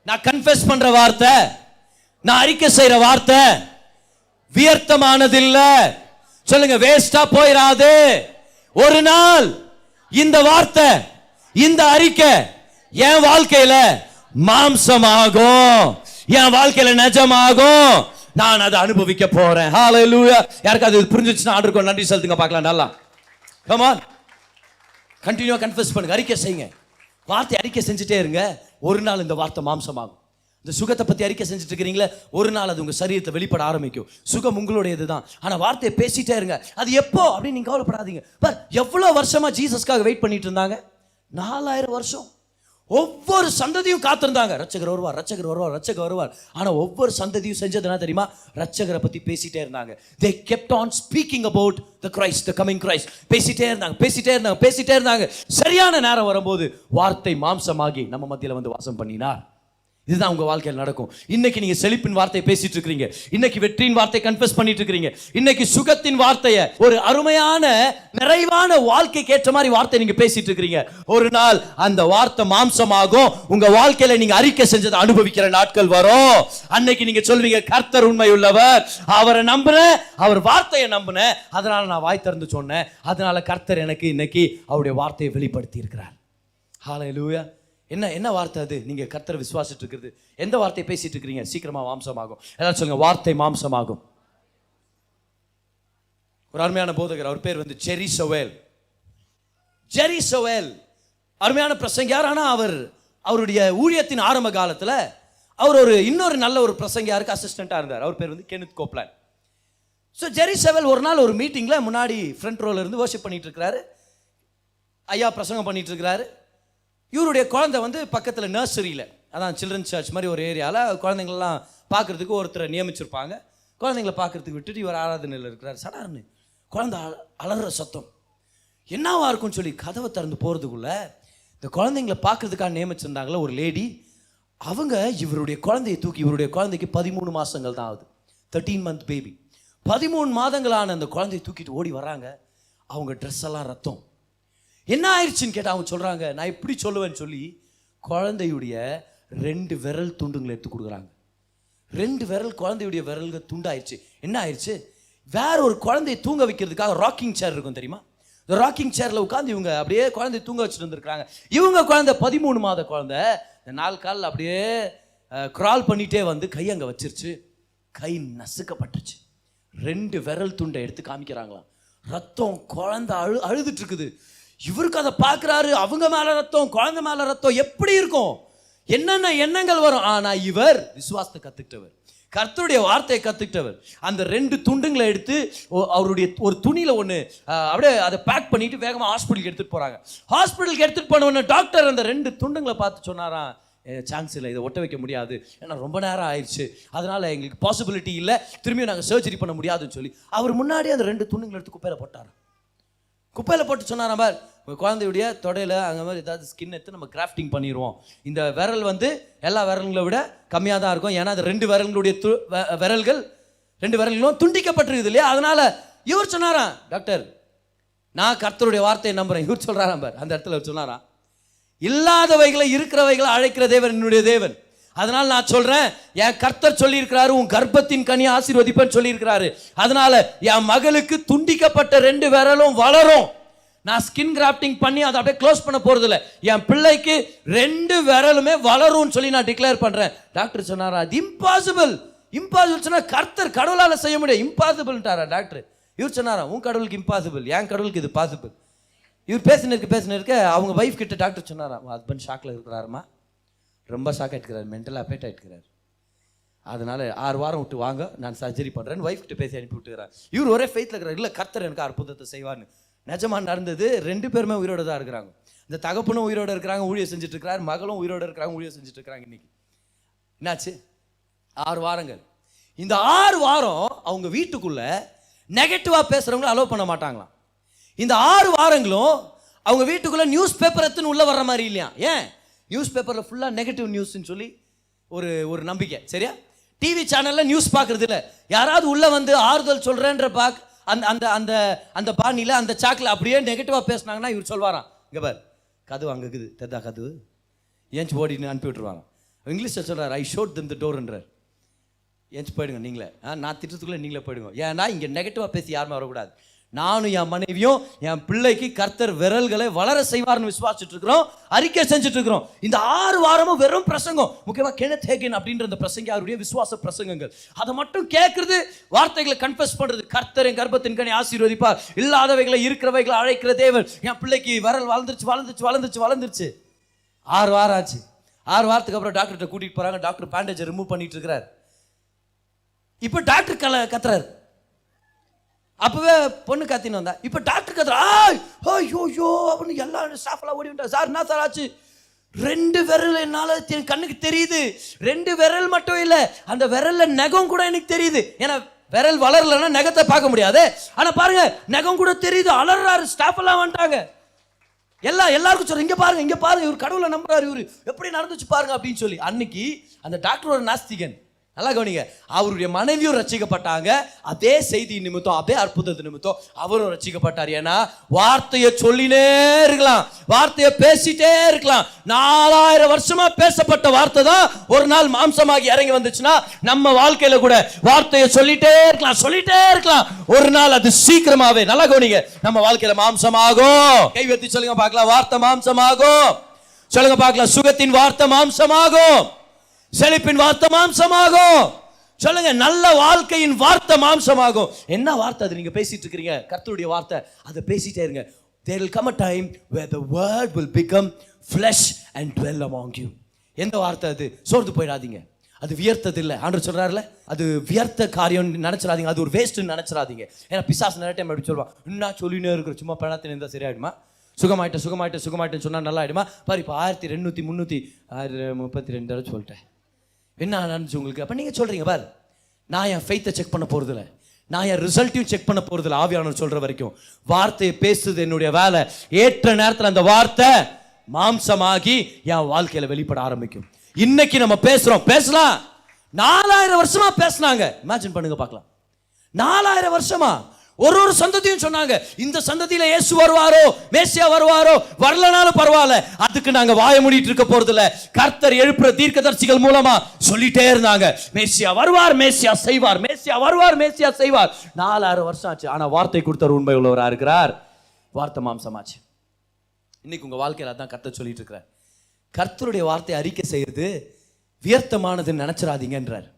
நான் கன்ஃபெஸ் பண்ற வார்த்தை, நான் அறிக்கை செய்யற வார்த்தை வியர்த்தமானது இல்ல. சொல்லுங்க, வேஸ்டா போயிடாது. ஒரு நாள் இந்த வார்த்தை, இந்த அறிக்கை என் வாழ்க்கையில மாம்சமாகும், என் வாழ்க்கையில நிஜமாகும். நான் அதை அனுபவிக்க போறேன். ஹalleluya. யாருக்காவது இது புரிஞ்சிச்சுனா ஆண்டவருக்கு நன்றி செலுத்துங்க பார்க்கலாம். நல்லா கம் ஆன், கண்டினியூவா கன்ஃபெஸ் பண்ணுங்க, அறிக்கை செய்யுங்க. வார்த்தை அறிக்கை செஞ்சுட்டே இருங்க. ஒரு நாள் இந்த வார்த்தை மாம்சமாகும். இந்த சுகத்தை பத்தி அறிக்கை செஞ்சுட்டு இருக்கிறீங்களா, ஒரு நாள் அது உங்க சரீரத்தை வெளிப்பட ஆரம்பிக்கும். சுகம் உங்களுடையது தான். ஆனா வார்த்தையை பேசிட்டே இருங்க. அது எப்போ அப்படின்னு நீங்க கவலைப்படாதீங்க. பார், எவ்வளவு வருஷமா ஜீசஸ்க்காக வெயிட் பண்ணிட்டு இருந்தாங்க? 4000 வருஷம். ஒவ்வொரு சந்ததியும் காத்திருந்தாங்க, ரட்சகர் வருவார், ரட்சகர் வருவார், ரட்சகர் வருவார். ஆனா ஒவ்வொரு சந்ததியும் செஞ்சது என்ன தெரியுமா? ரட்சகரை பத்தி பேசிட்டே இருந்தாங்க. They kept on speaking about the Christ, the coming Christ. பேசிட்டே இருந்தாங்க, பேசிட்டே இருந்தாங்க, பேசிட்டே இருந்தாங்க. சரியான நேரம் வரும்போது வார்த்தை மாம்சமாகி நம்ம மத்தியில வந்து வாசம் பண்ணினார். இதுதான் உங்க வாழ்க்கையில் நடக்கும். இன்னைக்கு நீங்க செழிப்பின் வார்த்தையை பேசிட்டு இருக்கீங்க, இன்னைக்கு வெற்றியின் வார்த்தையை கன்ஃபெஸ் பண்ணிட்டு இருக்கீங்க, இன்னைக்கு சுகத்தின் வார்த்தையை, ஒரு அருமையான நிறைவான வாழ்க்கைக்கு ஏற்ற மாதிரி வார்த்தை நீங்க பேசிட்டு இருக்கீங்க. ஒரு நாள் அந்த வார்த்தை மாம்சமாகும். உங்க வாழ்க்கையில நீங்க அறிக்கை செஞ்சதை அனுபவிக்கிற நாட்கள் வரும். அன்னைக்கு நீங்க சொல்வீங்க, கர்த்தர் உண்மை உள்ளவர், அவரை நம்புறேன், அவர் வார்த்தையை நம்பினேன், அதனால நான் வாய் திறந்து சொன்னேன், அதனால கர்த்தர் எனக்கு இன்னைக்கு அவருடைய வார்த்தையை வெளிப்படுத்தி இருக்கிறார். ஹalleluya. என்ன வார்த்தை அது? நீங்க கர்த்தரை விசுவாசிட்டு இருக்கிறது, எந்த வார்த்தையை பேசிட்டு இருக்கீங்க? சீக்கிரமா மாம்சமாகும். எல்லாரும் சொல்லுங்க, வார்த்தை மாம்சமாகும். ஒரு அருமையான போதகர், அவர் பேர் வந்து ஜெரி சோவேல். ஜெரி சோவேல் அருமையான பிரசங்கியார். ஆனா அவருடைய ஊழியத்தின் ஆரம்ப காலத்துல அவர் இன்னொரு நல்ல ஒரு பிரசங்கியாருக்கு அசிஸ்டண்டா இருந்தார். அவர் பேர் வந்து கெனித் கோப்லாண்ட். ஸோ ஜெரி சோவேல் ஒரு நாள் ஒரு மீட்டிங்ல முன்னாடி ஃப்ரண்ட் ரோல இருந்து வர்ஷிப் பண்ணிட்டு இருக்கிறாரு. ஐயா பிரசங்கம் பண்ணிட்டு இருக்கிறாரு. இவருடைய குழந்தை வந்து பக்கத்தில் நர்சரியில், அதான் சில்ட்ரன் சர்ச் மாதிரி ஒரு ஏரியாவில் குழந்தைங்களெல்லாம் பார்க்குறதுக்கு ஒருத்தரை நியமிச்சிருப்பாங்க. குழந்தைங்களை பார்க்குறதுக்கு விட்டுட்டு இவர் ஆராதனையில் இருக்கிறார். சடார்னு குழந்தை அலற சத்தம் என்னவா இருக்கும்னு சொல்லி கதவை திறந்து போகிறதுக்குள்ள இந்த குழந்தைங்களை பார்க்குறதுக்காக நியமிச்சிருந்தாங்களே ஒரு லேடி, அவங்க இவருடைய குழந்தையை தூக்கி, இவருடைய குழந்தைக்கு 13 மாதங்கள் தான் ஆகுது, 13 month பேபி. 13 மாதங்களான அந்த குழந்தையை தூக்கிட்டு ஓடி வராங்க. அவங்க ட்ரெஸ் எல்லாம் ரத்தம். என்ன ஆயிடுச்சுன்னு கேட்டால் அவங்க சொல்கிறாங்க, நான் இப்படி சொல்லுவேன்னு சொல்லி குழந்தையுடைய 2 விரல் துண்டுங்களை எடுத்து கொடுக்குறாங்க. 2 விரல் குழந்தையுடைய விரல்கள் துண்டாயிடுச்சு. என்ன ஆயிடுச்சு? வேற ஒரு குழந்தையை தூங்க வைக்கிறதுக்காக ராக்கிங் சேர் இருக்கும் தெரியுமா? இந்த ராக்கிங் சேரில் உட்காந்து இவங்க அப்படியே குழந்தைய தூங்க வச்சுட்டு வந்துருக்காங்க. இவங்க குழந்தை 13 மாத குழந்தை இந்த 4 காலில் அப்படியே கிரால் பண்ணிகிட்டே வந்து கை அங்கே வச்சிருச்சு. கை நசுக்கப்பட்டுருச்சு. 2 விரல் துண்டை எடுத்து காமிக்கிறாங்களாம். ரத்தம், குழந்தை அழுதுட்டு இருக்குது. இவருக்கு அதை பார்க்குறாரு. அவங்க மேலே ரத்தம், குழந்தை மேலே ரத்தம், எப்படி இருக்கும்? என்னென்ன எண்ணங்கள் வரும்? ஆனால் இவர் விசுவாசத்தை கற்றுக்கிட்டவர். கர்த்தருடைய வார்த்தையை கற்றுக்கிட்டவர் அந்த 2 துண்டுங்களை எடுத்து அவருடைய ஒரு துணியில் ஒன்று அப்படியே அதை பேக் பண்ணிட்டு வேகமாக ஹாஸ்பிட்டலுக்கு எடுத்துகிட்டு போகிறாங்க. ஹாஸ்பிட்டலுக்கு எடுத்துகிட்டு போனவொன்னே டாக்டர் அந்த 2 துண்டுங்களை பார்த்து சொன்னாராம், சான்ஸ் இல்லை, இதை ஒட்ட வைக்க முடியாது, ஏன்னா ரொம்ப நேரம் ஆயிடுச்சு, அதனால் எங்களுக்கு பாசிபிலிட்டி இல்லை, திரும்பியும் நாங்கள் சர்ஜரி பண்ண முடியாதுன்னு சொல்லி அவர் முன்னாடியே அந்த 2 துண்டுங்களை எடுத்து குப்பையில் போட்டார். குப்பையில் போட்டு சொன்னாராம், பார் குழந்தையுடைய தொடையில் அங்கே மாதிரி ஏதாவது ஸ்கின் எடுத்து நம்ம கிராஃப்டிங் பண்ணிடுவோம், இந்த விரல் வந்து எல்லா விரல்களை விட கம்மியாக தான் இருக்கும், ஏன்னா அது 2 விரல்களுடைய விரல்கள் 2 விரல்களும் துண்டிக்கப்பட்டிருக்குது இல்லையா, அதனால் இவர் சொன்னாராம், டாக்டர் நான் கர்த்தருடைய வார்த்தையை நம்புகிறேன். இவர் சொல்கிறாராம் பார், அந்த இடத்துல அவர் சொன்னாராம், இல்லாதவைகளை இருக்கிறவைகளை அழைக்கிற தேவன் என்னுடைய தேவன், அதனால் நான் சொல்றேன், என் கர்த்தர் சொல்லியிருக்கிறாரு உன் கர்ப்பத்தின் கனி ஆசீர்வதிப்பேன்னு சொல்லியிருக்கிறாரு, அதனால என் மகளுக்கு துண்டிக்கப்பட்ட 2 விரலும் வளரும், நான் ஸ்கின் கிராஃப்டிங் பண்ணி அதை அப்படியே க்ளோஸ் பண்ண போறது இல்லை, என் பிள்ளைக்கு 2 விரலுமே வளரும்னு சொல்லி நான் டிக்ளேர் பண்றேன். டாக்டர் சொன்னாரா, அது இம்பாசிபிள். இம்பாசிபிள் சொன்னா கர்த்தர் கடவுளால செய்ய முடியும், இம்பாசிபிள்ன்றாரா டாக்டர். இவர் சொன்னாரா, உன் கடவுளுக்கு இம்பாசிபிள், என் கடவுளுக்கு இது பாசிபிள். இவர் பேசினிருக்க அவங்க வைஃப் கிட்ட டாக்டர் சொன்னாரா, ஹஸ்பண்ட் ஷாக்ல இருக்கிறாருமா, ரொம்ப ஷாக் ஆகிட்டுக்கிறார், மென்டல் அஃபெக்ட் ஆகிட்டுக்கிறார், அதனால 6 வாரம் விட்டு வாங்க நான் சர்ஜரி பண்ணுறேன்னு வைஃப் கிட்ட பேசி அனுப்பி விட்டுக்கிறார். இவர் ஒரே ஃபெய்த்தில் இருக்கிறார், இல்லை கர்த்தர் எனக்கு அற்புதத்தை செய்வார்னு. நிஜமாக நடந்தது. 2 பேருமே உயிரோடு தான் இருக்கிறாங்க. இந்த தகப்பனும் உயிரோடு இருக்கிறாங்க, ஊழியம் செஞ்சுட்டு இருக்கிறார், மகளும் உயிரோடு இருக்கிறாங்க, ஊழியம் செஞ்சுட்டு இருக்கிறாங்க. இன்னைக்கு என்னாச்சு, 6 வாரங்கள். இந்த 6 வாரம் அவங்க வீட்டுக்குள்ள நெகட்டிவாக பேசுகிறவங்களும் அலோவ் பண்ண மாட்டாங்களாம். இந்த 6 வாரங்களும் அவங்க வீட்டுக்குள்ள நியூஸ் பேப்பர் எடுத்துன்னு உள்ள வர்ற மாதிரி இல்லையா. ஏன், நியூஸ் பேப்பரில் ஃபுல்லாக நெகட்டிவ் நியூஸ்ன்னு சொல்லி ஒரு நம்பிக்கை, சரியா. டிவி சேனலில் நியூஸ் பார்க்குறது இல்லை, யாராவது உள்ளே வந்து ஆறுதல் சொல்கிறேன்ற அந்த அந்த அந்த அந்த பாணியில் அந்த சாக்கில் அப்படியே நெகட்டிவாக பேசினாங்கன்னா இவர் சொல்வாராம், இங்கே பார் கதவு அங்கே இருக்குது, தெதா கதவு ஏஞ்சி ஓடின்னு அனுப்பி விட்டுருவாங்க. இங்கிலீஷில் சொல்கிறார், ஐ ஷோட் தம் த டோர்ன்றார், ஏஞ்சி போயிடுங்க நீங்களே, நான் திட்டத்துக்குள்ளே நீங்களே போயிடுங்க, ஏன்னா இங்கே நெகட்டிவாக பேசி யாருமே வரக்கூடாது. நானும் என் மனைவியும் என் பிள்ளைக்கு கர்த்தர் விரல்களை வளர செய்வார்னு விசுவாசிட்டு இருக்கிறோம், அறிக்கை செஞ்சுட்டு இருக்கிறோம். இந்த 6 வாரமும் வெறும் பிரசங்கம், முக்கியமாக கெனத் ஹேகின் அப்படின்ற அந்த பிரசங்க அவருடைய விசுவாச பிரசங்கங்கள், அதை மட்டும் கேட்கறது, வார்த்தைகளை கன்ஃபெஸ் பண்றது, கர்த்தர் என் கர்ப்பத்தின் கனி ஆசீர்வதிப்பார், இல்லாதவைகளை இருக்கிறவைகளை அழைக்கிற தேவன், என் பிள்ளைக்கு விரல் வளர்ந்துருச்சு. 6 வாரம் ஆச்சு. 6 வாரத்துக்கு அப்புறம் டாக்டர்கிட்ட கூட்டிட்டு போறாங்க. டாக்டர் பேண்டேஜை ரிமூவ் பண்ணிட்டு இருக்கிறார். இப்போ டாக்டர் கத்துறாரு. அப்பவே பொண்ணு கத்தின்னு வந்தா, இப்போ டாக்டர் கத்துறா, ஐயோ அப்படின்னு எல்லா ஸ்டாஃப்லாம் ஓடி விட்டா, சார் என்ன சார் ஆச்சு, 2 விரல் என்னால கண்ணுக்கு தெரியுது, 2 விரல் மட்டும் இல்லை, அந்த விரல்ல நகம் கூட எனக்கு தெரியுது, ஏன்னா விரல் வளரலன்னா நகத்தை பார்க்க முடியாது, ஆனா பாருங்க நகம் கூட தெரியுது, அலறாரு, ஸ்டாஃப் எல்லாம் வந்துட்டாங்க, எல்லாருக்கும் சொல்ற, இங்க பாருங்க இவர் கடவுளை நம்புறாரு, இவரு எப்படி நடந்துச்சு பாருங்க அப்படின்னு சொல்லி. அன்னைக்கு அந்த டாக்டர் ஒரு நாஸ்திகன், நல்லா கவனிங்க, அவருடைய மனைவியும் ரட்சிக்கப்பட்டாங்க, அதே செய்தி நிமித்தம், அதே அற்புதத்து நிமித்தம் அவரும் ரட்சிக்கப்பட்டார். ஏன்னா வார்த்தையை சொல்லினே இருக்கலாம், வார்த்தையை பேசிட்டே இருக்கலாம். 4000 வருஷமா பேசப்பட்ட வார்த்தை தான் ஒரு நாள் மாம்சமாகி இறங்கி வந்துச்சுன்னா நம்ம வாழ்க்கையில கூட வார்த்தையை சொல்லிட்டே இருக்கலாம். ஒரு நாள் அது சீக்கிரமாவே, நல்லா கவனிங்க, நம்ம வாழ்க்கையில மாம்சமாகும். கை வெத்தி சொல்லுங்க பார்க்கலாம், வார்த்தை மாம்சமாகும். சொல்லுங்க பார்க்கலாம், சுகத்தின் வார்த்தை மாம்சமாகும், செழிப்பின் வார்த்தை மாம்சமாகும். சொல்லுங்க, நல்ல வாழ்க்கையின் வார்த்தை மாம்சமாகும். என்ன வார்த்தை அது நீங்க பேசிட்டு இருக்கீங்க, கர்த்தருடைய வார்த்தை, அதை பேசிட்டே இருங்க. There will come a time where the word will become flesh and dwell among you. எந்த வார்த்தை அது, சோர்ந்து போயிடாதீங்க, அது வியர்த்தது இல்லை. ஆண்டவர் சொல்றாருல, அது வியர்த்த காரியம் நினைச்சிடாதீங்க, அது ஒரு வேஸ்ட்னு நினைச்சிடாதீங்க. ஏன்னா பிசாசு நிறைய டைம் அப்படி சொல்லுவான், என்ன சொல்லினே இருக்கிற, சும்மா பணத்தில் இருந்தால் சரியாயிடுமா, சுகமாயிட்டேன் சொன்னா நல்லா ஆயிடுமா. பாரு இப்போ 1232 தடவை சொல்லிட்டேன், என்ன நடந்துச்சு உங்களுக்கு. அப்போ நீங்கள் சொல்கிறீங்க, பார் நான் என் ஃபெய்த்தை செக் பண்ண போகிறதில்ல, நான் என் ரிசல்ட்டையும் செக் பண்ண போகிறதில்ல, ஆவியானவர் சொல்கிற வரைக்கும் வார்த்தையை பேசுறது என்னுடைய வேலை. ஏற்ற நேரத்தில் அந்த வார்த்தை மாம்சமாகி என் வாழ்க்கையில் வெளிப்பட ஆரம்பிக்கும். இன்னைக்கு நம்ம பேசலாம், 4000 வருஷமா பேசினாங்க, இமேஜின் பண்ணுங்க பார்க்கலாம், 4000 வருஷமா ஒரு சந்ததியும் சொன்னாங்க, இந்த சந்ததியில இயேசு வருவாரோ, மேசியா வருவாரோ, வரலனாலும் பரவாயில்ல, அதுக்கு நாங்க வாய மூடிட்டு இருக்க போறது இல்ல. கர்த்தர் எழுப்புற தீர்க்கதரிசிகள் மூலமா சொல்லிட்டே இருந்தாங்க, மேசியா வருவார், மேசியா செய்வார், மேசியா வருவார், மேசியா செய்வார். 4000 வருஷம் ஆச்சு, ஆனா வார்த்தை கொடுத்தவர் உண்மை உள்ளவரா இருக்கிறார், வார்த்தை மாம்சமாச்சு. இன்னைக்கு உங்க வாழ்க்கையில அதான் கர்த்தர் சொல்லிட்டு இருக்கிறார். கர்த்தருடைய வார்த்தை அறிக்கை செய்யறது வியர்த்தமானதுன்னு நினைச்சிடாதீங்கன்றார்,